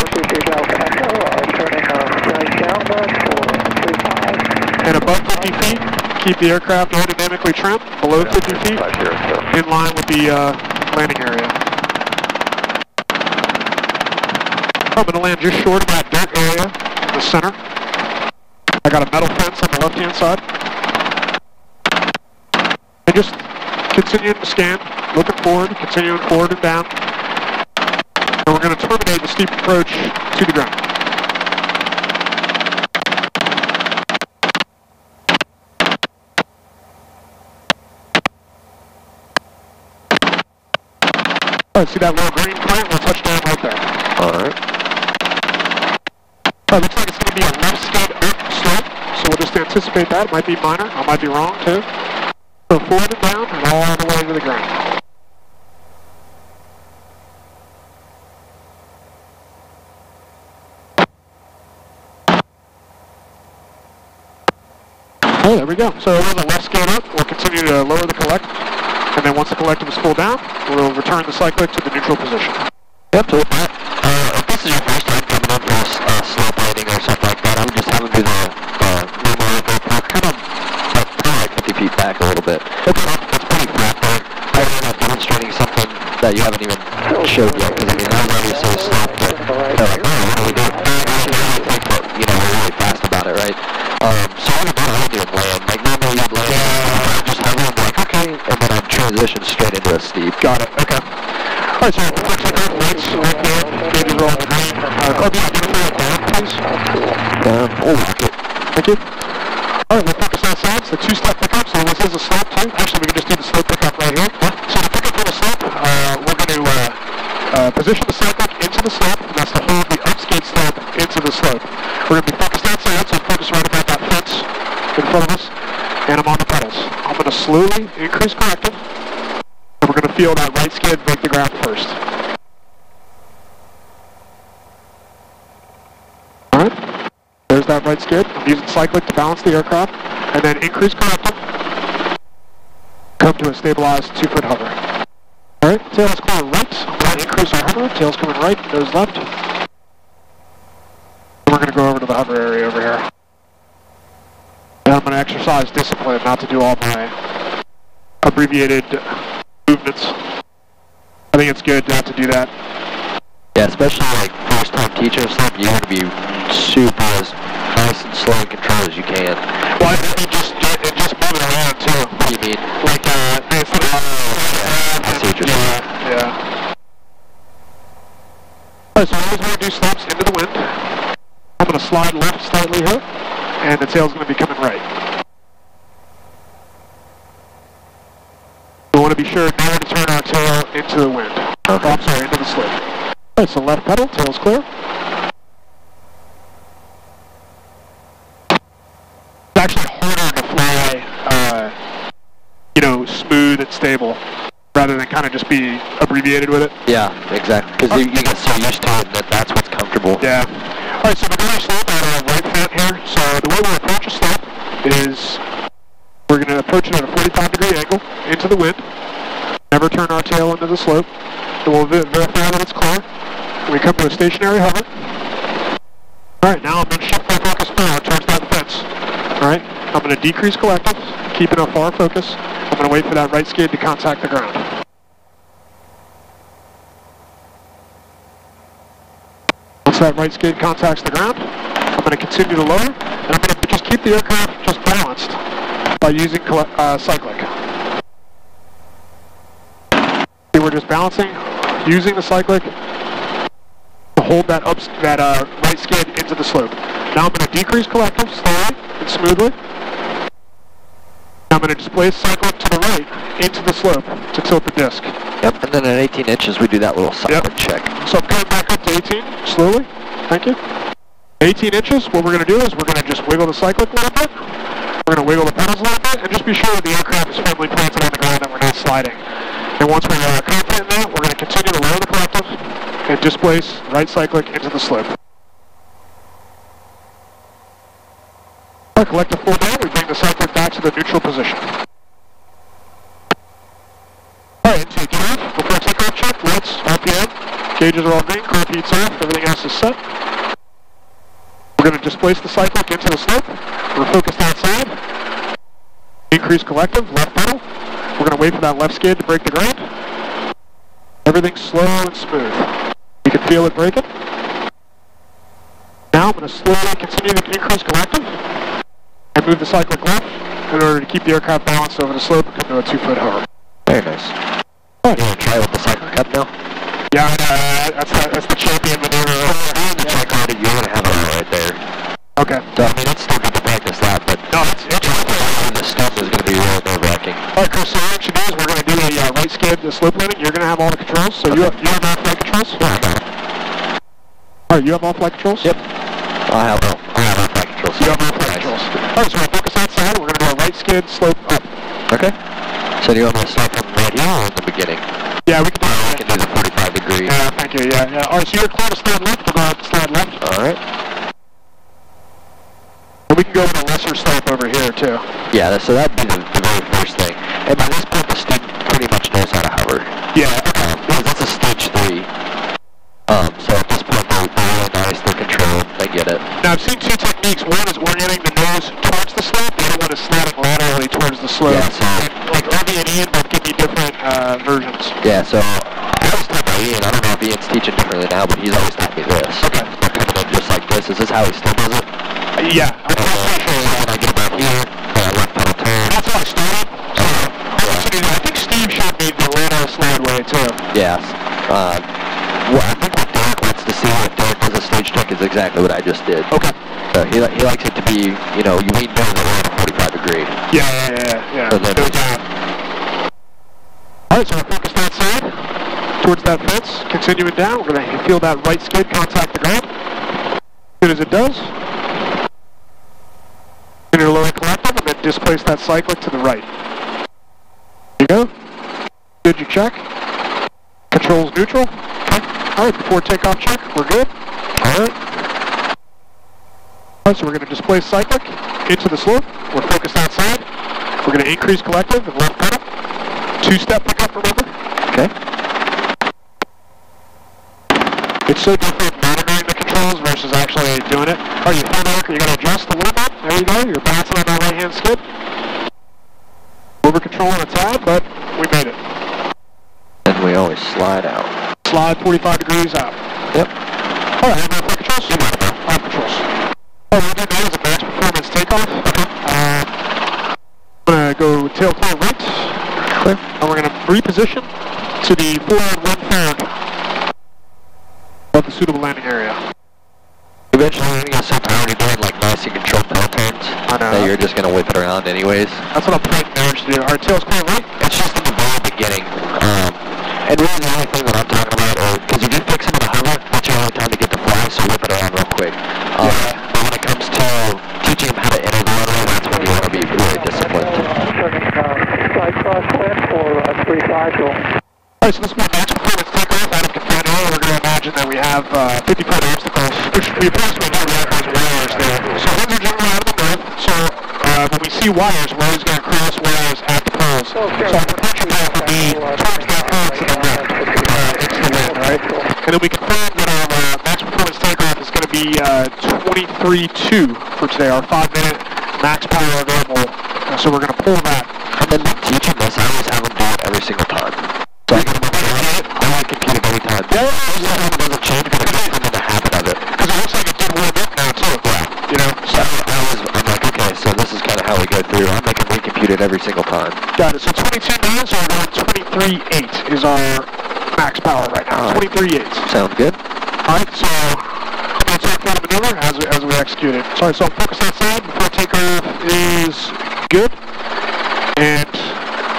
And above 50 feet, keep the aircraft aerodynamically trimmed. Below 50 feet, in line with the landing area. I'm going to land just short of that dirt area in the center. I got a metal fence on the left-hand side. And just continuing to scan, looking forward, continuing forward and down. And we're going to terminate the steep approach to the ground. Alright, see that little green print? We'll touch down right there. Alright. Alright, looks like it's going to be a left skid slope, so we'll just anticipate that. It might be minor, I might be wrong too. So forward and down, and all the way to the ground. Oh, there we go. So we're the left skid up, we'll continue to lower the collect, and then once the collective is pulled down, we'll return the cyclic to the neutral position. Yep, so if this is your first time coming up to a slope landing or something like that, I would just have them do the kind of like 50 feet back a little bit. It's pretty flat there. I don't know, demonstrating something that you haven't even showed yet, because I mean, that was obviously a slope, but they're like, oh, what do we do? You know, we're really fast about it, right? So I would do land. Like, normally you'd land, just have them like, okay, and then I'd transition straight into a steep. Got it, okay. Alright, so looks like our lights right there, gauges are all green. Could you identify it down, please? Down, oh, rocket. Thank you. Alright, we'll focus that side. It's a two-step pickup, so this is a slope too. Actually, we can just do the slope pickup right here. So to pick up for the slope, we're going to position the cyclic into the slope, and that's to hold the upskate slope into the slope. We're going to be focused outside, so focus right about that fence in front of us, and I'm on the pedals. I'm going to slowly increase corrective, and we're going to feel that right skid break the ground first. Alright, there's that right skid. I'm using cyclic to balance the aircraft, and then increase corrective, come to a stabilized 2-foot hover. Alright, tail's going right, I'm going to increase our hover, tail's coming right, nose left. We're going to go over to the hover area over here. And I'm going to exercise discipline not to do all my abbreviated movements. I think it's good not to do that. Yeah, especially like first time teaching or something, you want to be super as nice and slow and controlled as you can. Well, I mean, just moving around too. What do you mean? Like, instead of I see what you're saying. Yeah. Alright, so I always want to do slopes into the wind. I'm going to slide left slightly here, and the tail's going to be coming right. want to be sure never to turn our tail into the wind. Okay. Oh, I'm sorry, into the slope. Alright, so left pedal, tail's clear. It's actually harder to fly, you know, smooth and stable, rather than kind of just be abbreviated with it. Yeah, exactly. Because you get so used to it that that's what's comfortable. Yeah. Alright, so we're going to slope at our right front here. So the way we approach a slope is we're going to approach it at a 45-degree angle into the wind. Never turn our tail into the slope. Then we'll verify that it's clear. We come to a stationary hover. Alright, now I'm going to shift my focus forward towards that fence. Alright, I'm going to decrease collective, keeping a far focus. I'm going to wait for that right skid to contact the ground. Once that right skid contacts the ground, I'm going to continue to lower, and I'm going to just keep the aircraft just balanced by using cyclic. See, we're just balancing, using the cyclic to hold that right skid into the slope. Now I'm going to decrease collective slowly and smoothly. Now I'm going to displace cyclic to the right into the slope to tilt the disc. Yep, and then at 18 inches we do that little cyclic check. So I'm coming back up to 18, slowly. Thank you. 18 inches, what we're going to do is we're going to just wiggle the cyclic a little bit. We're going to wiggle the pedals a little bit, and just be sure that the aircraft is firmly planted on the ground and we're not sliding. And once we're confident in that, we're going to continue to lower the collective and displace right cyclic into the slope. Our collective full down, we bring the cyclic back to the neutral position. Alright, intake off, before takeoff check, lights, RPM, gauges are all green, car feed's off, everything else is set. We're going to displace the cyclic into the slope. We're focused outside. Increase collective, left pedal. We're going to wait for that left skid to break the ground. Everything's slow and smooth. You can feel it breaking. Now I'm going to slowly continue to increase collective and move the cyclic left in order to keep the aircraft balanced over the slope and come to a 2-foot hover. Very nice. Right. You want to try with the cyclic up now? Yeah, that's the champion maneuver. Check on it, you're going to have it right there. Okay. So, I mean, it's still good to practice that, but no, it's the stump is going to be real nerve-wracking. Alright, Kris, so what we should do is we're going to do a right skid, the slope landing. You're going to have all the controls. So you have all flight controls? Yeah. Alright, you have all flight controls? Yep. I have all flight controls. You have all flight controls. Alright, so we'll focus outside. We're going to do a right skid, slope up. Okay. So do you want me to start from right here or in the beginning? Yeah, we can do that. We can do the 45 degree. Yeah, thank you. Yeah. Alright, so you're clear to slide left. We'll go up to slide left. Alright. And we can go with a lesser slope over here, too. Yeah, so that'd be the very first thing. And by this point, the student pretty much knows how to hover. Yeah. Because that's a stage 3. So at this point, they're really nice, they're controlled, they get it. Now, I've seen two techniques. One is orienting the nose towards the slope. The other one is sliding laterally towards the slope. Yeah, so... Like, Irby and Ian both give me different versions. Yeah, so I was taught by Ian. I don't know if Ian's teaching differently now, but he's always taught me this. Okay. They're coming in just like this. Is this how he still does it? Yeah. So when I get about here, left pedal turn. That's how I started. I think Steve showed me the lateral slide way, too. Yes. Well, I think what Derek wants to see if Derek does a stage check is exactly what I just did. Okay. So he likes it to be, you know, you ain't doing it on a 45 degree. Yeah. So then alright, so we're focused outside, towards that fence, continuing down. We're going to feel that right skid contact the ground. As soon as it does, continue to lower collective and then displace that cyclic to the right. There you go. Good, you check. Controls neutral. Okay. Alright, before takeoff check, we're good. Alright. Alright, so we're going to displace cyclic into the slope. We're focused outside. We're going to increase collective and left pedal. 2-step pickup, remember? Okay. It's so different monitoring the controls versus actually doing it. Oh, you found out you're going to adjust a little bit. There you go. You're bouncing on that right-hand skid. Over controlling a tad, but we made it. And we always slide out. Slide 45 degrees out. Yep. Alright, have my flight controls? You might have off controls. Oh, we'll do that as a max performance takeoff. Okay. I'm going to go tail clear right. Clear. And we're going to reposition to the forward 1/3 of the suitable landing area. Eventually you're going to get so tired of doing like nice and controlled tail turns that you're just going to whip it around anyways. That's what I'm planning to do. Our tail's clear right. It's just in the very beginning And really the only thing that I'm talking about is, because if you fix them in a hover, that's your only time to get to fly, so whip it around real quick. But when it comes to teaching them how to enter the runway, that's when you want to be really disciplined. Alright, so this is my max performance takeoff out of Confinement. We're going to imagine that we have 50-foot obstacles, which we approximately know we have those wires there. So winds are generally out of the north, so when we see wires, we're always going to cross wires at the poles. So our departure path will be towards that pole to the left, into the wind, right? And then we confirm that our max performance takeoff is going to be 23.2 for today, our 5-minute max power available. So we're going to pull that. And then teaching this, I always have them do it every single time. So I get them I want to compute it every time. Yeah, it doesn't change, but I get them in the habit of it. Because it looks like it did warm up now too. Yeah. You know? So I'm like, okay, so this is kind of how we go through. I'm making recompute it every single time. Got it. So 22.9, so we're going 23.8 is our max power right now. 23.8. Sounds good. Alright, so I'm going to take that maneuver as we execute it. Sorry, so focus outside before takeoff is good. And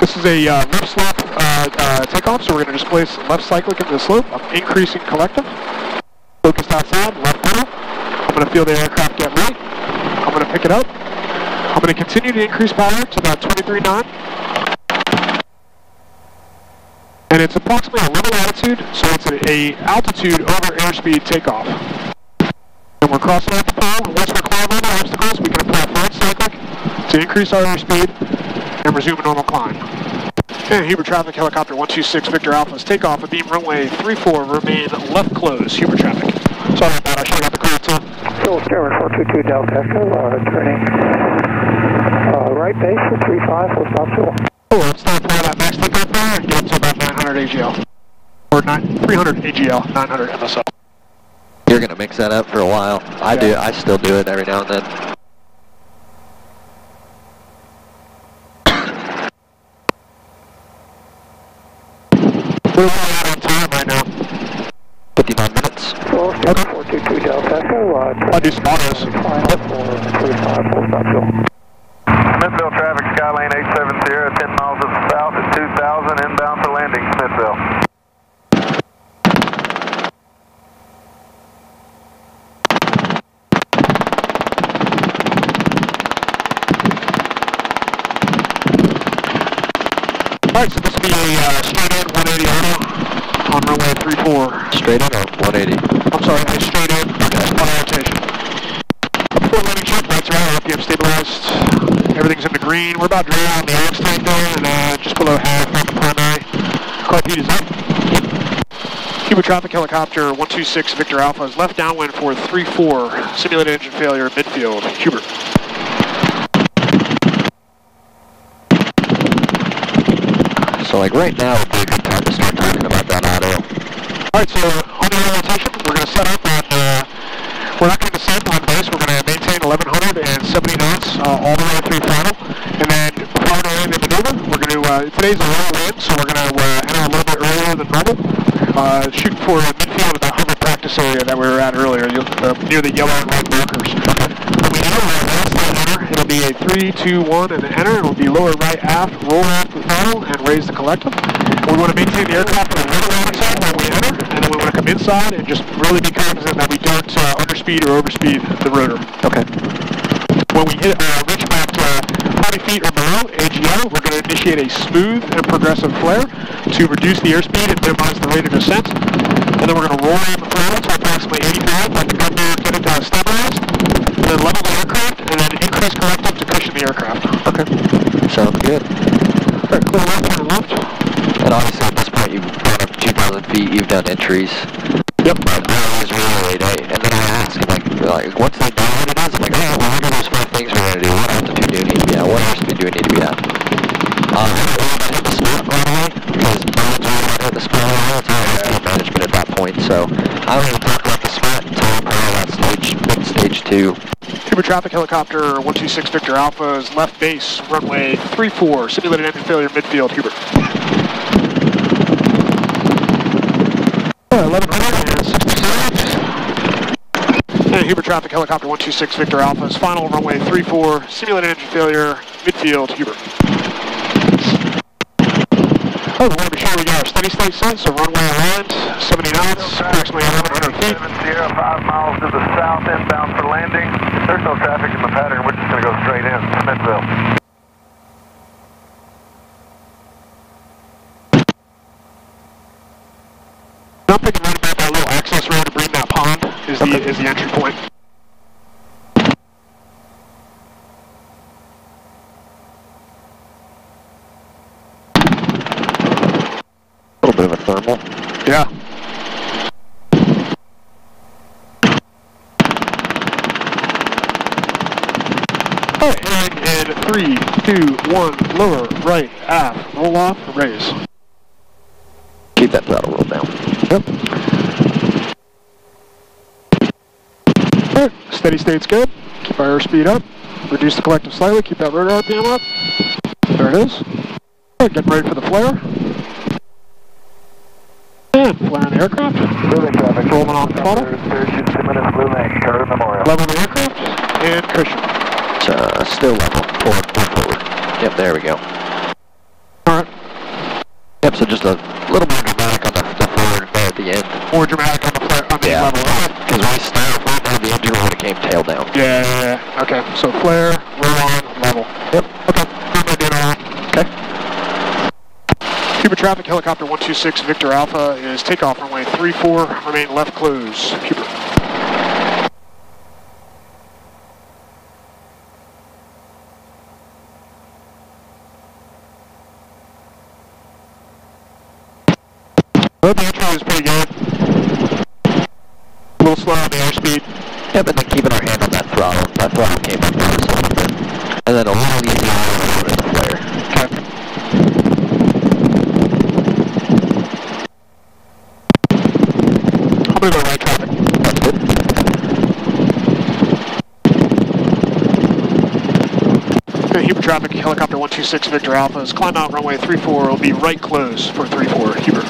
this is a left slope takeoff, so we're going to displace left cyclic into the slope. I'm increasing collective. Focused outside, left pedal. I'm going to feel the aircraft get right. I'm going to pick it up. I'm going to continue to increase power to about 23.9. And it's approximately a level altitude, so it's a altitude over airspeed takeoff. And we're crossing off the pole, and once we're climbing over obstacles, we can apply front cyclic to increase our airspeed and resume a normal climb. And Huber traffic, helicopter 126 Victor Alpha's takeoff at beam runway 34, remain left close, Huber traffic. Sorry about that, I should have got the correct time. Still Skyline 422 Delta Echo, turning right base for 35, full stop still. Oh, let's start pulling that max takeoff there and get up to about 900 AGL. Or 300 AGL, 900 MSL. You're going to mix that up for a while. I still do it every now and then. We're running out of time right now. 59 minutes. Okay. 422 Delta Echo, I'll do some autos. Smithville traffic, Skylane 870, 10 miles to the south at 2000, inbound for landing, Smithville. Alright, so this will be a straight in 180 auto on runway 34. Straight in or 180? I'm sorry, a straight in, auto rotation. Before landing check, lights are out, RPM stabilized. Everything's in the green. We're about to drain on the ox tank there, and just below half on the primary. Car heat is up. Huber traffic, helicopter 126 Victor Alpha is left downwind for 3-4. Simulated engine failure midfield. Huber. So like right now would be a good time to start talking about that auto. Alright, so on the rotation, we're going to set up on, we're not going to descend on base, we're going to maintain 1170 knots all the way through final. And then prior to landing the maneuver, we're going to, today's a low wind, so we're going to enter a little bit earlier than normal. Shoot for midfield of that hover practice area that we were at earlier, near the yellow and red markers. When we enter, it'll be a 3, 2, 1, and then enter. It'll be lower right aft, roll aft with throttle, and raise the collective. We want to maintain the aircraft at a little altitude when we enter, and then we want to come inside and just really be cognizant that we don't underspeed or overspeed the rotor. Okay. When we hit reach about 40 feet or below AGL, we're going to initiate a smooth and progressive flare to reduce the airspeed and minimize the rate of descent. And then we're going to roll in the throttle to approximately 85, let the gun gear get it stabilized, and then level the aircraft, and then increase collective to cushion the aircraft. Okay. Sounds good. Alright, clear left, turn left. And obviously at this point you've gone up 2,000 feet, you've done entries. Yep. But I always reiterate, and then I ask, like once they know what it is, I'm like, oh, well, what are those 5 things we're going to do? What altitude do we need to be at? What airspeed do we need to be at? I don't really want to hit the spot right away, because birds really want to hit the spot right away. It's all airspeed management at that point, so I don't even talk about the spot until I'm probably at stage 2. Huber traffic, helicopter 126 Victor Alpha's left base, runway 34, simulated engine failure midfield, Huber. 1167. And Huber traffic, helicopter 126 Victor Alpha's final runway 34, simulated engine failure midfield, Huber. Oh, we want to be sure we got our steady state set, so runway aligned, 70 knots, approximately 1100 feet. 70, 5 miles to the south, inbound for landing. There's no traffic in the pattern, we're just going to go straight in, Smithville. I'm thinking right about that little access road to bring that pond is the entry point. A little bit of a thermal. Yeah. Alright, and in 3, 2, 1, lower, right, aft, roll off, raise. Keep that throttle roll down. Yep. Alright, steady state's good. Keep our airspeed up. Reduce the collective slightly, keep that rotor RPM up. There it is. Alright, getting ready for the flare. And flaring the aircraft. Rolling off the throttle. Level the aircraft. And cushion. Still level. Forward. Yep, there we go. Alright. Yep, so just a little more dramatic on the forward there at the end. More dramatic on the flare, on the level. Because when we started flat down, the engine would have came tail down. Yeah. Okay, so flare, roll on, level. Yep. Okay, I'm going to do it all. Okay. Cuba traffic, helicopter 126 Victor Alpha is takeoff runway 34, remain left close. Cuba. Well, the intro is pretty good. A little slow on the airspeed. Yep, and then keeping our hand on that throttle. That throttle came up on us a little bit. And then a little easier on the flare. Okay. I'm going to go right traffic. That's good. Okay, Huber traffic, helicopter 126 Victor Alpha is climb out runway 34. It'll be right close for 34, Huber.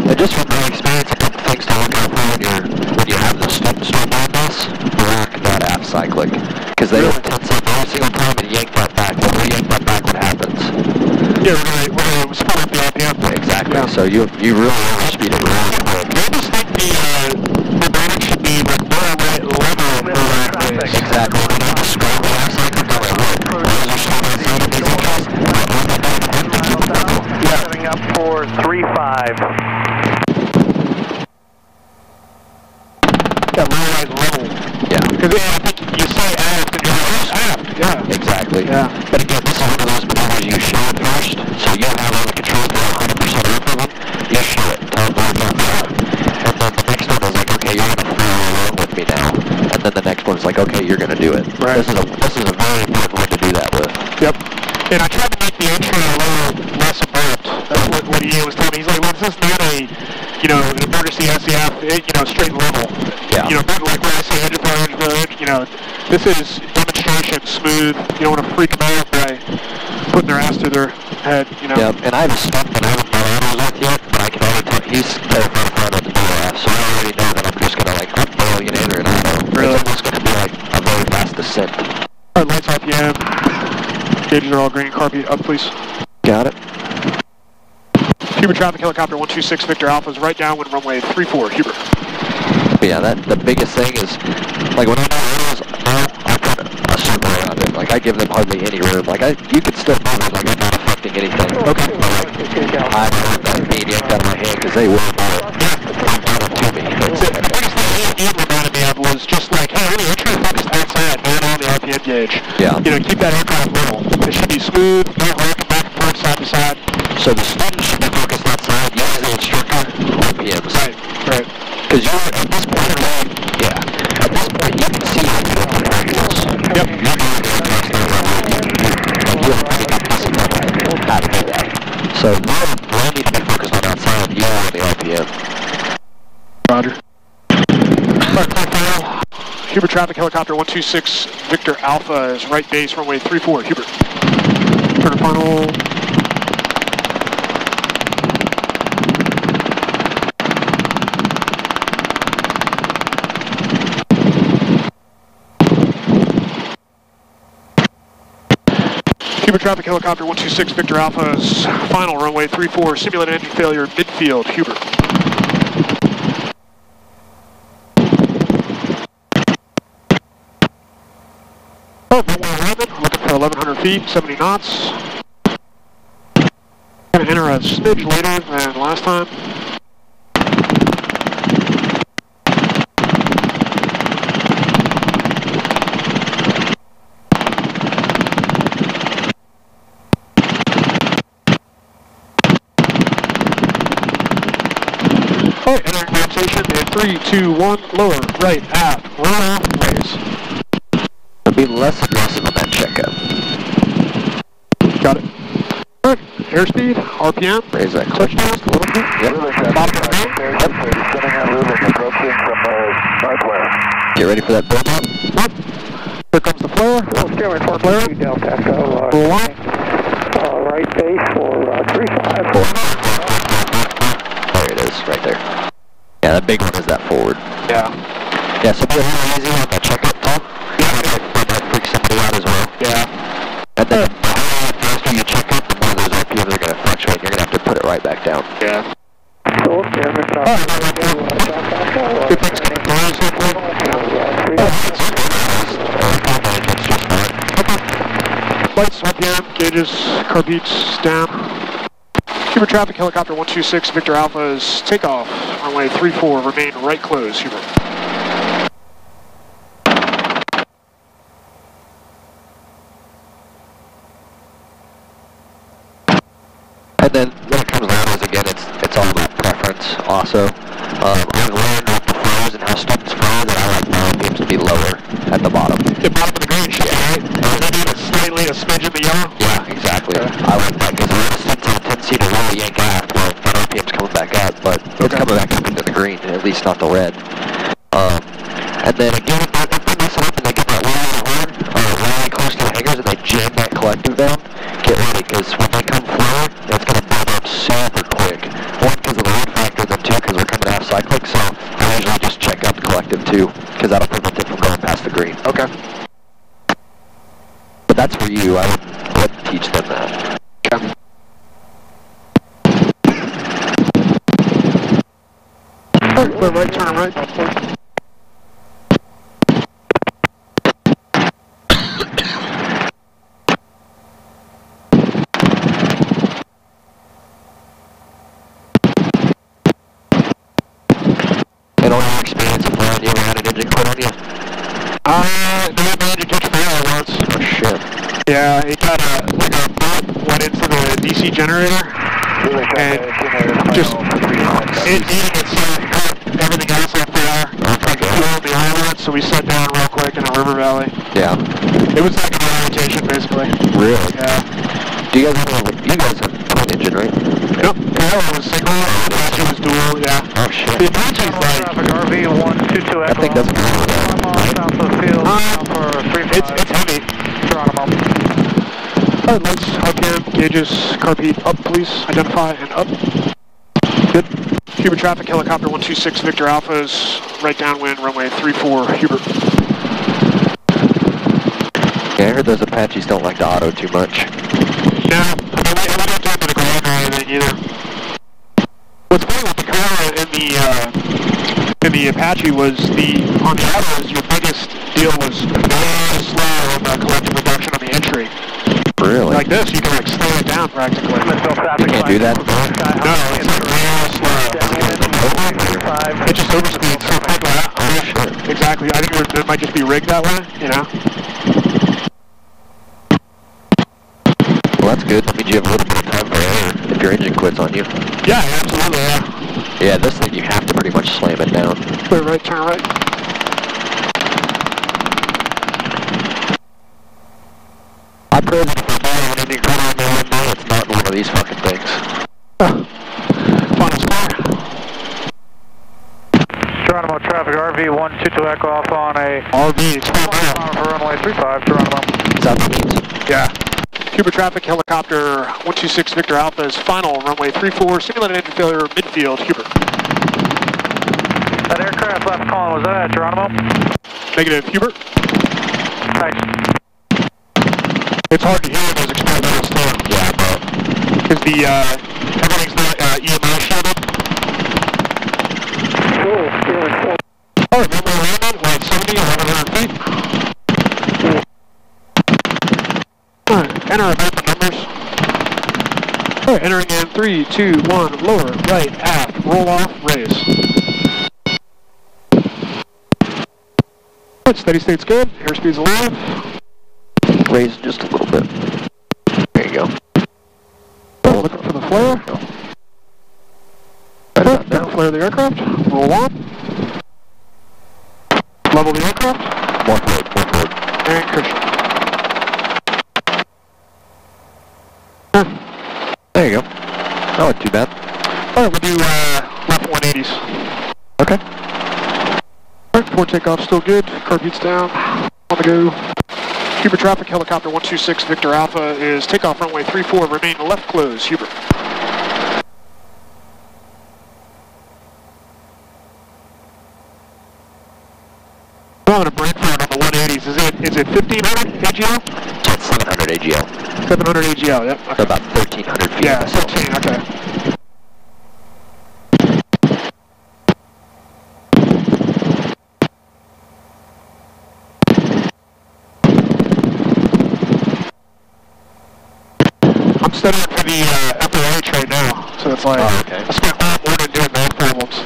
And just from my experience, a couple things to look out for when you have the stop bypass, block that aft cyclic. Because they will tense up every single time and yank that back. When we yank that back, what happens? Yeah, we're going to split up the RPM. Exactly. Yeah. So you really overspeed it really quick. I just think the back should be like more right level for that race. Exactly. When I describe the aft cyclic, I'm like, look, those are showing us out of these intros. Yeah. Setting up for 3-5. Yeah, realize level. Yeah. Because I think you say aft and you're like, aft. Yeah. Exactly. Yeah. But again, this is one of those maneuvers you show it first, so you have all the control for 100% of them. You show it. Tell them about that. And then the next one is like, okay, you're going to follow along with me now. And then the next one is like, okay, you're going to do it. Right. This is a very important one to do that with. Yep. And I tried to make the entry a little less abrupt. That's what Ian was telling me. He's like, well, this is not a, an emergency SCF, straight level. Yeah. Not like when I say engine fire, this is demonstration, smooth. You don't want to freak them out by putting their ass to their head, Yeah, and I have a stunt that I haven't done with yet, but I can already tell he's terrified front of the DRF, so I already know that I'm just going to up alien enter an auto. Really? It's almost going to be like a very fast descent. All right, lights RPM. Gauges are all green. Car beat up, please. Got it. Huber traffic, helicopter 126 Victor Alpha is right downwind runway 34, Huber. Yeah, the biggest thing is, like when I do autos, I put a circle around it. Like I give them hardly any room. Like you could still move it, like I'm not affecting anything. Okay. But I don't want that medium out of my hand because they will do it. To me. The biggest thing Ian reminded me of was just like, hey, really, we're trying to focus outside, not on the RPM gauge. Yeah. Keep that aircraft level. It should be smooth, not rocking back and forth, side to side. So the student should be focused outside, you as the instructor, RPMs. Right. Because you're at this point, at this point you can see how you open your wheels. Yep. You're doing the next thing around you. You're pretty decent how to do that. So you need to be focused on outside, you on the RPM. Roger. Huber traffic, helicopter 126 Victor Alpha is right base, runway 34, Huber. Turn to final. Cuba traffic helicopter 126 Victor Alpha's final runway 34, simulated engine failure, midfield, Hubert. Oh, runway 11, looking for 1100 feet, 70 knots. Gonna enter a smidge later than last time. Alright, entering rotation in 3, 2, 1, lower, right, aft, run off, raise. I'll be less aggressive on that checkup. Got it. Alright, airspeed, RPM, Raise that clutch just a little bit. Yep. bottom of the main. Get ready for that build up. Here comes the flare. Flare. Delta Echo, right base for 35. There it is, right there. Yeah, that big one is that forward. Yeah. Yeah, so be a little easy on that checkup, Tom. That freaks somebody out as well. Yeah. And then the faster you check up, the more those RPMs are going to fluctuate. You're going to have to put it right back down. Yeah. So, Delta Echo, Good things coming through, so forth. Lights, RPM, gauges, car beats, down. Hubert traffic, helicopter 126, Victor Alpha's takeoff, runway 34, remain right close, Hubert. And then when it comes down is, again, it's all about preference also. I've learned with the flows and how students flow that I like my RPMs to be lower at the bottom. The bottom of the green shit, right? Is it even slightly a smidge in the yellow? Yeah, exactly. I like that because the students have a tendency to really yank aft. Well, that RPM's coming back up, but it's coming back up into the green, at least not the red. And then again, if they mess it up and they get that really hard, really close to the hangars and they jam that collective down, get ready because when they come forward, it's going to build up super quick. One, because of the load factor, then two, because we're coming half cyclic, so I usually just check out the collective too, because that'll prevent it from going past the green. Okay. But that's for you, I wouldn't teach them that. Okay. Clear right, turn right. And on your experience of flying, you ever had an engine quit on you? No, my engine catch fire once. Oh shit. Yeah, it got like a bullet went into the DC generator, and just it needed itself, everything else up there, like fuel behind it, so we set down real quick in a river valley. Yeah. It was like a rotation, basically. Really? Yeah. Do you guys have twin engine, right? Nope, it was single, Apache was dual, yeah. Oh shit. The Apache's like, That thing doesn't go with that, right? it's heavy. Alright, lights, RPM, gauges, car beat, up please, identify, and up. Good. Hubert traffic, helicopter 126 Victor Alpha's right downwind, runway 34, Hubert. Yeah, I heard those Apaches don't like the auto too much. No, we don't do it to the ground or anything either. What's funny with the Corolla in the Apache was on the autos, your biggest deal was very slow on the collective reduction on the entry. Really? Like this, you can like slow it down practically. You can't do that? No, it's like real slow. It just overspeeds so quickly. Oh shit. Exactly. I think it might just be rigged that way, you know? Well, that's good. That means you have a little bit of time for air if your engine quits on you. Yeah, absolutely, yeah. Yeah, this thing you have to pretty much slam it down. Clear right, turn right. I pray that if I buy an engine quit on me one day, it's not one of these fucking things. Final square. Geronimo traffic, RV 122 Echo off on a RV, it's full now. for runway 35, Geronimo. Is that what it means? Yeah. Cuba traffic, helicopter 126 Victor Alpha's final runway 34, simulated engine failure, midfield, Hubert. That aircraft left calling, was that at Geronimo? Negative, Hubert. Thanks. It's hard to hear those experiments. The, everything's not EMI shielded. Cool, feeling full. Alright, then we're landing, like 70, 1100 feet. Alright, enter our map numbers. Alright, entering in 3, 2, 1, lower, right, aft, roll off, raise. Alright, steady state's good, airspeed's alive. Raise just a little bit. There you go. Oh, looking for the flare. Alright, down, flare the aircraft, roll on. Level the aircraft. More forward. And cushion. There you go. Not too bad. Alright, we'll do left 180s. Okay. Alright, forward takeoff still good. Curve heat's down. On the go. Huber traffic, helicopter 126 Victor Alpha is takeoff runway 34. Remain left close. Huber. I'm going to Brentford on the 180s. Is it 1500 AGL? It's 700 AGL. 700 AGL, yep. Okay. So about 1,300 feet. Yeah, 17, okay. I'm studying for the FOH right now, so it's like, oh, okay. I spent all morning doing math problems.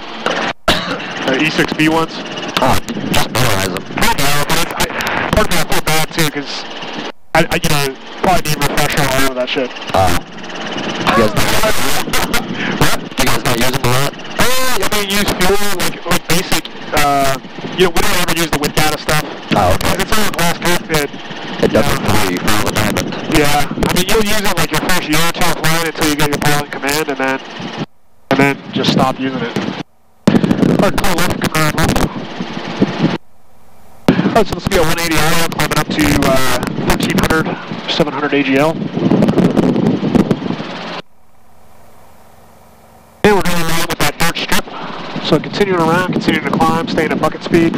E6B ones. Oh, just memorize them. I know, but part of me I feel bad too, because I you know, probably need a refresher all over that shit. You guys not use them a lot? I mean, use fuel, like basic, you know, we don't ever use the with data stuff. Oh, okay. It's on a glass cockpit. It doesn't for you for the diamond. Yeah, I mean, you'll use it like your first year or two offline until you get your pilot in command, and then just stop using it. Alright, clear left, command left. Alright, so this will be a 180 IO climbing up to 1300, 700 AGL. And we're going to land with that dirt strip. So continuing around, continuing to climb, staying at bucket speed.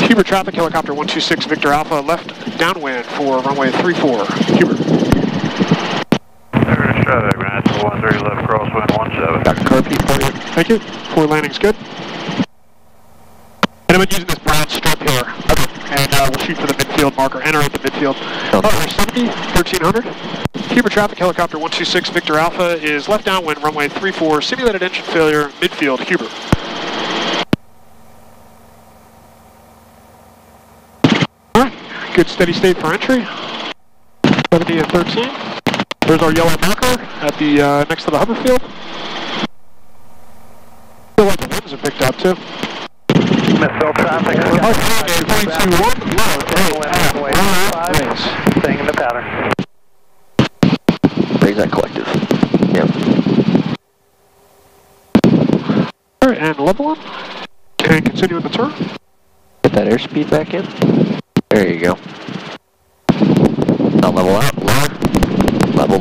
Huber traffic, helicopter 126 Victor Alpha, left downwind for runway 34. Huber. There, traffic, Grant 13 left crosswind 17. Got the curve heat for you. Thank you. Forward landing's good. And I'm using this brown strip here. Okay. And we'll shoot for the midfield marker. Enter at the midfield. Okay. 70, 1300. Huber traffic, helicopter 126 Victor Alpha is left downwind, runway 34, simulated engine failure, midfield, Huber. Alright, good steady state for entry. 70 and 13. There's our yellow marker at the next to the hover field. Feel like the winds are picked up too. Missile traffic. Alright, 3, 2, 1, low, Staying in the pattern. Raise that collective. Yep. Alright, and level one. And continue in the turn. Get that airspeed back in. There you go. Now level out, lower. Level.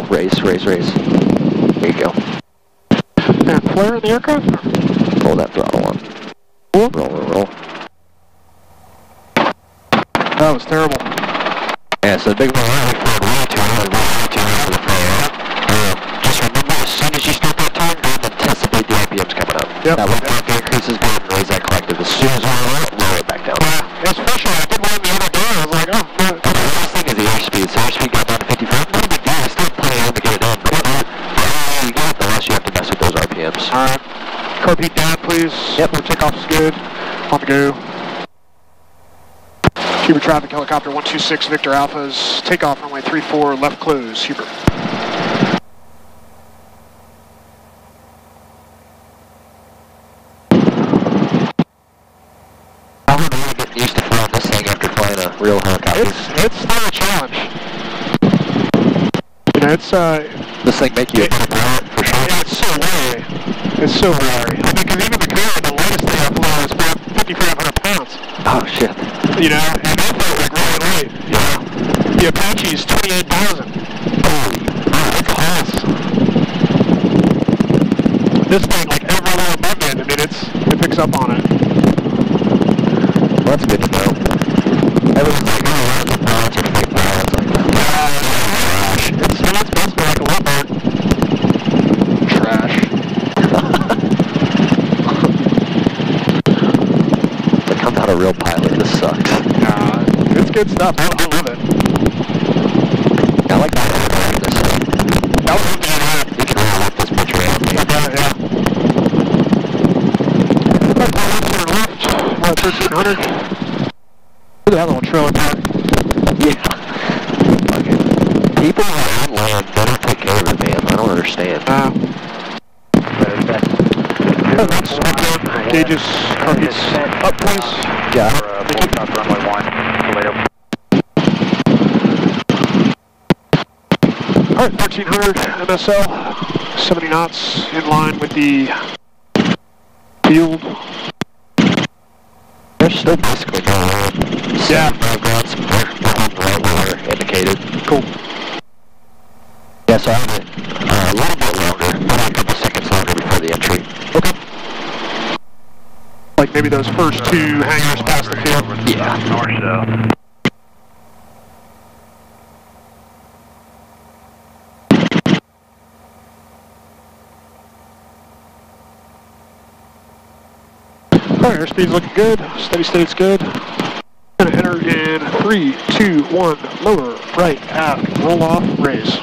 Raise. There you go. And flare in the aircraft. Pull that throttle on. Roll. That was terrible. Yeah, so the big one right forward, way too hard for the flare. Just remember, as soon as you start that time, go ahead and anticipate the RPMs coming up. Yep. Now, when the increase is good, raise that collective. As soon as we lower it back down. Yeah, especially I did one the other day. I was like, oh, no. The last thing is the airspeed. So airspeed got down to 55. No big deal. It's still plenty of room to get it in. But the higher you get, the less you have to mess with those RPMs. Alright. Curve heat down, please. Yep. Takeoff is good. On the go. Huber traffic, helicopter 126 Victor Alpha's takeoff runway 34, left close, Huber. I'm really getting used to flying this thing after flying a real helicopter. It's not a challenge. You know, it's This thing make you a better pilot for sure. Yeah, it's so wiry. It's so wiry. I mean, because even the Kris, the latest thing I flew was about 5,500 pounds. Oh shit. You know, and that felt like really light. You know, the Apache is 28,000. Holy, It's awesome. This thing, like every little button, I mean, it picks up on it. well, that's good to know. Everyone's like, oh, good stuff. I love it. I like that. That was something I had. You can really look this picture out. Yeah. Left, 1300. Look at that little trail in there. Yeah. People on land, they don't take care of it, man. I don't understand. Gauges, targets up, please. Yeah. Stop runway 1, Toledo. Alright, 1300 MSL, 70 knots, in line with the field. They're still basically going on. Yeah. I've got some right where indicated. Cool. Yeah, so I have it a little bit longer, but a couple seconds longer before the entry. Okay. Like maybe those first two hangars past the field? Yeah. North-south. Alright, airspeed's looking good, steady state's good. Gonna enter in 3, 2, 1, lower, right, aft, roll off, raise.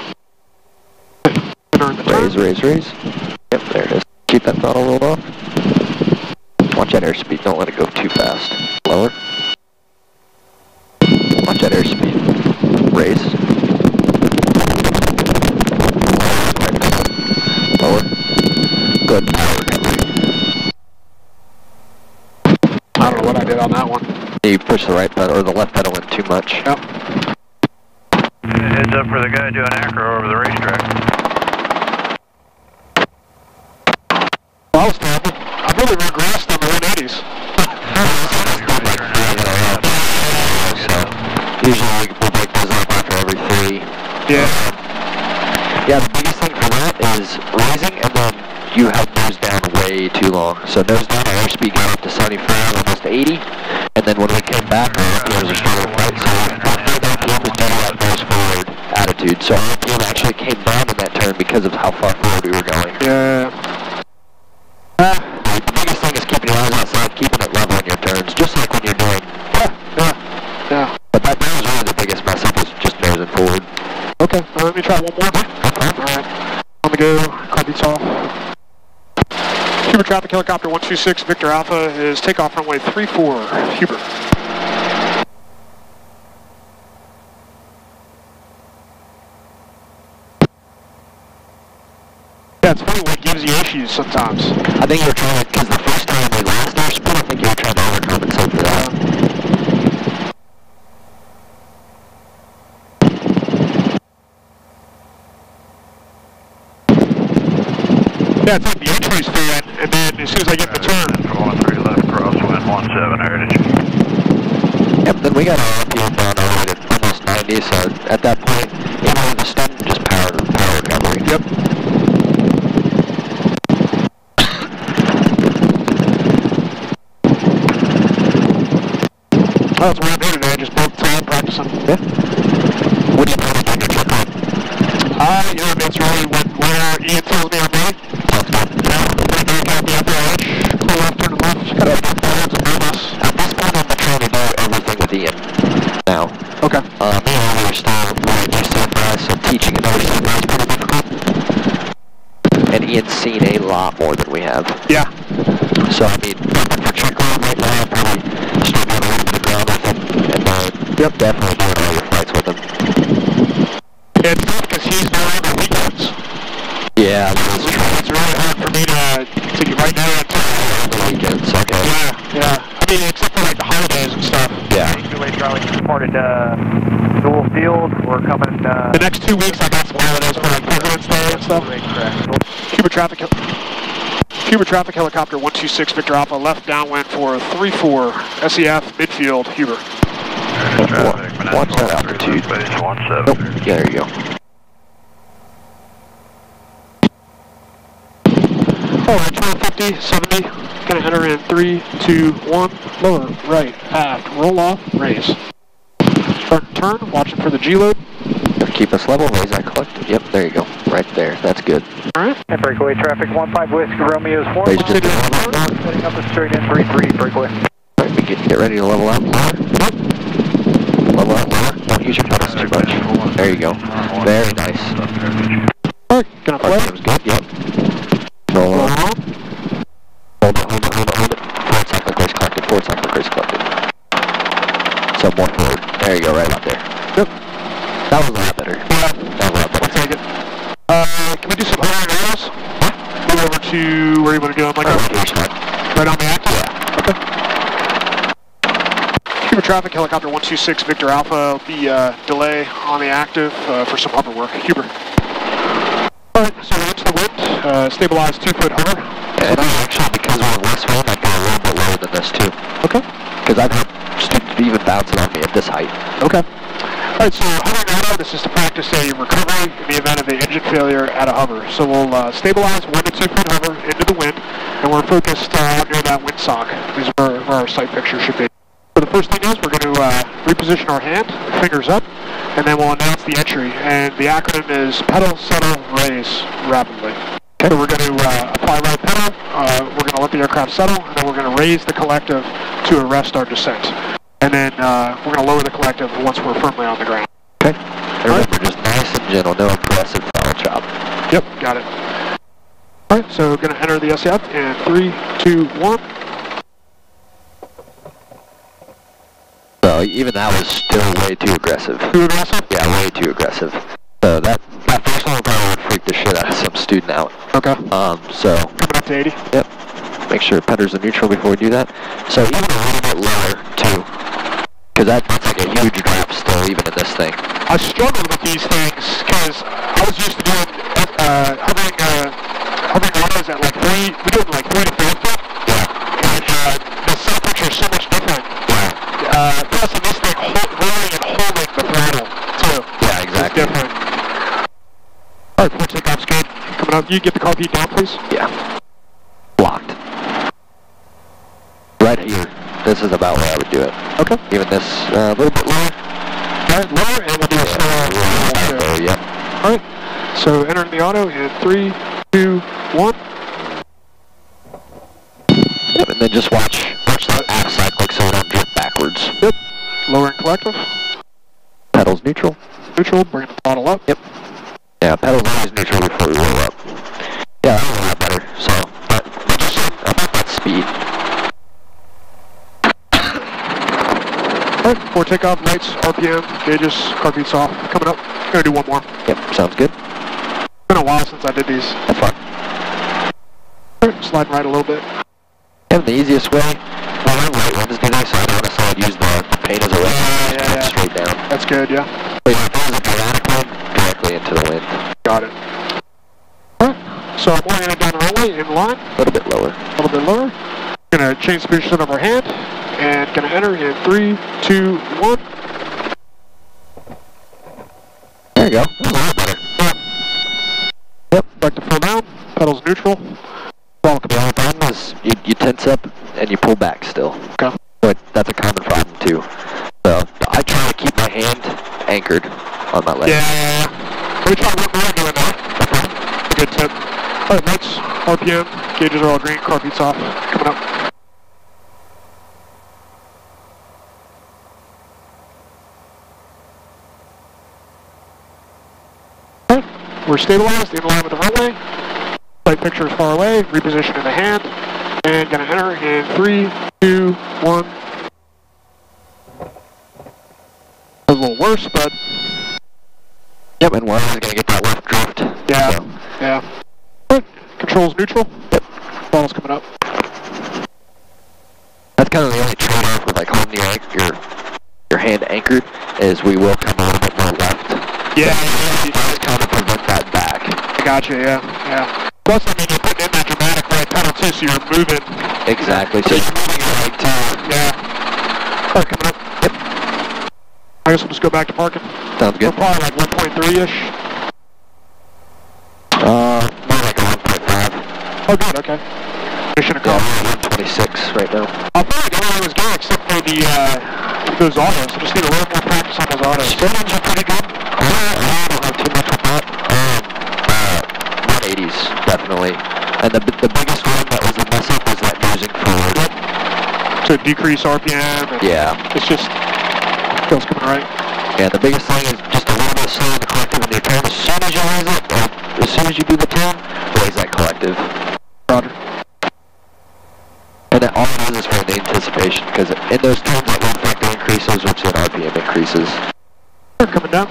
Enter in the turn. Raise. Yep, there it is. Keep that throttle rolled off. Watch that airspeed, don't let it go too fast. Lower. Watch that airspeed. Raise. Lower. Good power recovery. I don't know what I did on that one. You push the right pedal or the left pedal in too much. Yep. Heads up for the guy doing acro over the racetrack. Well, I was happy. I really regressed on the 180s. Usually we'll break those up after every 3. Yeah. Yeah, the biggest thing for that is raising and then you have nose down way too long. So nose down, our airspeed got up to 75, almost 80. And then when we came back, our RPMs are starting to fight. So our RPM was due to that nose forward attitude. So our RPM actually came down in that turn because of how far forward we were going. Yeah. The biggest thing is keeping your eyes outside, keeping it level in your turns, just like when you're doing. Yeah. But that was really the biggest mess up, is just nosing forward. Okay, let me try one more. Alright, on the go, car beats off. Huber traffic helicopter 126 Victor Alpha is takeoff runway 34, Huber. Yeah, it's funny what gives you issues sometimes. I think you were trying, because the first time we lost our spin, I think you were trying to overcompensate for that. Yeah, it's like the entry's fine, and then as soon as I get the turn. 13 left crosswind 17 heritage. Yep, then we got our RPM down already at almost 90, so at that point, even with the stun, just power recovery. Yep. Oh, that's what I'm doing today, just both time practicing. Yeah. What do you plan on doing your trip on? You know, it's really where Ian tells me I'm doing. At this point, I'm trying to do everything with Ian now. Okay. Me and Ian are still learning new CFI, so teaching another CFI is pretty difficult. And Ian's seen a lot more than we have. Yeah. So, I mean, for trick round right now, I'll probably start doing a little bit of ground with him, and definitely doing all your flights with him. It's tough because he's no longer weekends. Yeah, that's true. It's really hard for me to get right now on The weekends, okay. Yeah. I mean, except for like the holidays and stuff. Yeah. Charlie reported dual field. We're coming. The next 2 weeks I got some holidays for like President's Day and stuff. Huber traffic helicopter 126 Victor Alpha left downwind for 34 SEF midfield Huber. Watch that altitude. Nope. Yeah, there you go. Alright, 1250, 70. Gonna enter in 3, 2, 1. Lower, right, aft, roll off, raise. Start and turn, watching for the G-load. Keep us level, raise that collective. Yep, there you go. Right there. That's good. Alright. And breakaway traffic 15 Whiskey Romeo's 4. Raise just Setting up a straight in 33 breakaway. Alright, we get ready to level out. Level you go. Very nice. Alright, gonna play. That was good, yep. Roll on. Hold it. Forward cyclic race collected, forward cyclic race collected. So more forward. There you go, right about there. Yep. That was a lot better. Yeah. That was a lot better. We'll take it. Can we do some hovering arrows? Move over to where you want to go? Like right on the active? Yeah. Okay. Cuba traffic, helicopter 126 Victor Alpha. Will be delay on the active for some hover work. Huber. Alright, so we're into the wind. Stabilize 2-foot hover. And actually, because we're less wind, I go a little bit lower than this too. Okay. Because I've had students even bouncing on me at this height. Okay. Alright, so hovering auto, this is to practice a recovery in the event of an engine failure at a hover. So we'll stabilize 1 to 2 foot hover into the wind, and we're focused out near that windsock, is where our sight picture should be. So the first thing is we're going to reposition our hand, fingers up, and then we'll announce the entry. And the acronym is pedal, settle, raise rapidly. Okay. So we're going to apply right pedal, we're going to let the aircraft settle, and then we're going to raise the collective to arrest our descent. And then we're going to lower the collective once we're firmly on the ground. Okay. Remember, just nice and gentle, no impressive throttle chop. Yep, got it. Alright, so we're going to enter the SF in 3, 2, 1. So even that was still way too aggressive. Too aggressive? Yeah, way too aggressive. So that first one probably would freak the shit out of some student out. Okay. So coming up to 80. Yep. Make sure pedals are neutral before we do that. So even a little bit lower too, because that's like a huge drop still even in this thing. I struggled with these things because I was used to doing hovering autos at like 3. We do it like 3 to 4 foot. Yeah. And the sight picture is so much different. Yeah. Plus in this thing, rolling and holding the throttle too. Yeah, exactly. It's different. Alright, full takeoff's good. Coming up, you get the car feet down, please. Yeah. Blocked. Right here. This is about where I would do it. Okay. Even this a little bit lower. Alright, lower, and we'll do a slow. Yep. Alright, so entering the auto in 3, 2, 1. Yep, and then just watch that app cyclic so we don't drift backwards. Yep. Lowering collective. Pedals neutral. Neutral, bring the throttle up. Yep. Yeah, pedals always neutral before we roll up. Yeah, that was a lot better. So, but just about that speed. Alright, before takeoff, lights, RPM, gauges, car beats off. Coming up. Gonna do one more. Yep, sounds good. It's been a while since I did these. Have fun. Alright, sliding right a little bit. And the easiest way, well, I'm right ones today, so honestly I'd use the paint as a weapon. Yeah. Straight down. That's good, yeah. But yeah, if it was a dramatic wind, directly into the wind. Got it. Alright, so I'm oriented down the runway in line. A little bit lower. A little bit lower. Gonna change the position of our hand. And gonna enter in 3, 2, 1. There you go. That was a lot better. Yep, back to full down. Pedals neutral. The only problem is you tense up and you pull back still. Okay. But that's a common problem too. So I try to keep my hand anchored on my leg. Yeah. We try one more doing that. Okay. Good tip. Alright, lights, RPM, gauges are all green, car beats off. Coming up. We're stabilized, in line with the runway. Sight picture is far away, reposition in the hand, and gonna enter in 3, 2, 1. A little worse, but... Yep, and we're always gonna get that left drift. Yeah, so. yeah. Good. Controls neutral. Yep. Throttle's coming up. That's kind of the only trade-off with like holding your hand anchored, is we will come a little bit more left. Yeah. Just kind of prevent that back. Gotcha, yeah, yeah. Plus, I mean, you're putting in that dramatic right pedal too, so you're moving. Exactly, so you're moving your leg too. Yeah. Alright, coming up. Yep. I guess we'll just go back to parking. Sounds good. We're probably like 1.3-ish. More like a 1.5. Oh, good, okay. Mission accomplished. Yeah, 126 right now. I feel like everything was good except for those autos. I just need a little more practice on those autos. Straight ends are pretty good. I don't have too much with that. 180s, definitely. And the biggest one that was a mess up was that nosing forward. Yep. To decrease RPM. And yeah. It's just, feels coming right. Yeah, the biggest thing is just a little bit slow in the collective in your turn. As soon as you raise it, or as soon as you do the turn, raise that collective. Roger. And that all it is for the anticipation, because in those turns that load factor increases, which then RPM increases. We're coming down.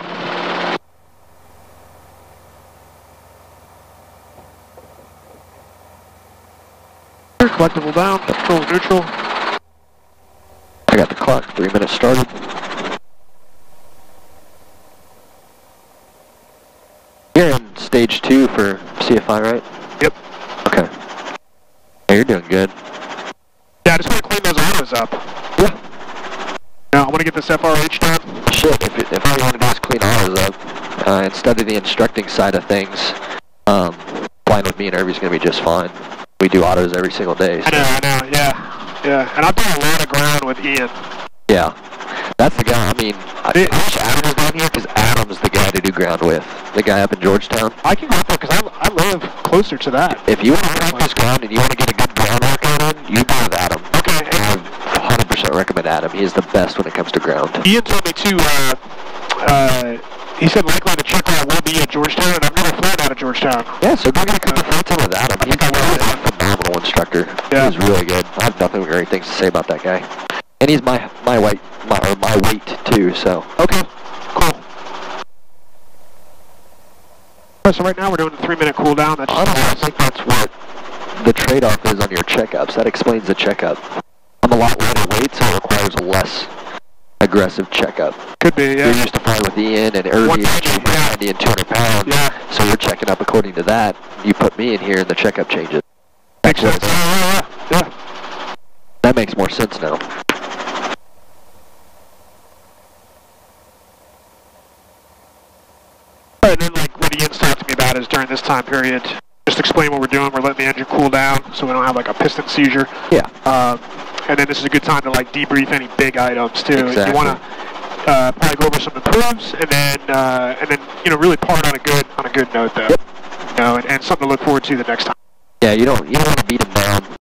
Collectible down, control's neutral. I got the clock, 3 minutes started. You're in stage 2 for CFI, right? Yep. Okay. Yeah, you're doing good. Yeah, I just want to clean those autos up. Yeah. Now, I want to get this FRH done. Shit, if all you want to do is clean autos up, and study the instructing side of things, flying with me and Irvy's going to be just fine. We do autos every single day. So. I know, yeah. Yeah, and I've done a lot of ground with Ian. Yeah. That's the guy, I mean, I wish Adam was down here, because Adam's the guy to do ground with. The guy up in Georgetown. I can go up there, because I live closer to that. If you want to practice ground and you want to get a good ground workout in, you go with Adam. Okay. I 100% recommend Adam. He is the best when it comes to ground. Ian told me, too, he said likely the check route will be at Georgetown, and I've never flown out of Georgetown. Yeah, so go get a couple flights in with Adam. He's a phenomenal instructor. Yeah. He's really good. I have nothing but great things to say about that guy. And he's my weight too, so. Okay, cool. Alright, so right now we're doing a 3-minute cool down. I think that's what the trade-off is on your checkups. That explains the checkup. I'm a lot lighter weight, so it requires a less aggressive checkup. Could be, yeah. You're used to flying with Ian and Irby and 90 and 200 pounds. Yeah. So you're checking up according to that. You put me in here and the checkup changes. Makes sense. Yeah. That makes more sense now. And then, like, what Ian's talked to me about is during this time period, just explain what we're doing. We're letting the engine cool down so we don't have, like, a piston seizure. Yeah. And then this is a good time to, like, debrief any big items, too. Exactly. You want to probably go over some improves and then you know, really part on a good note, though. Yep. You know, and something to look forward to the next time. Yeah, you don't want to beat them down.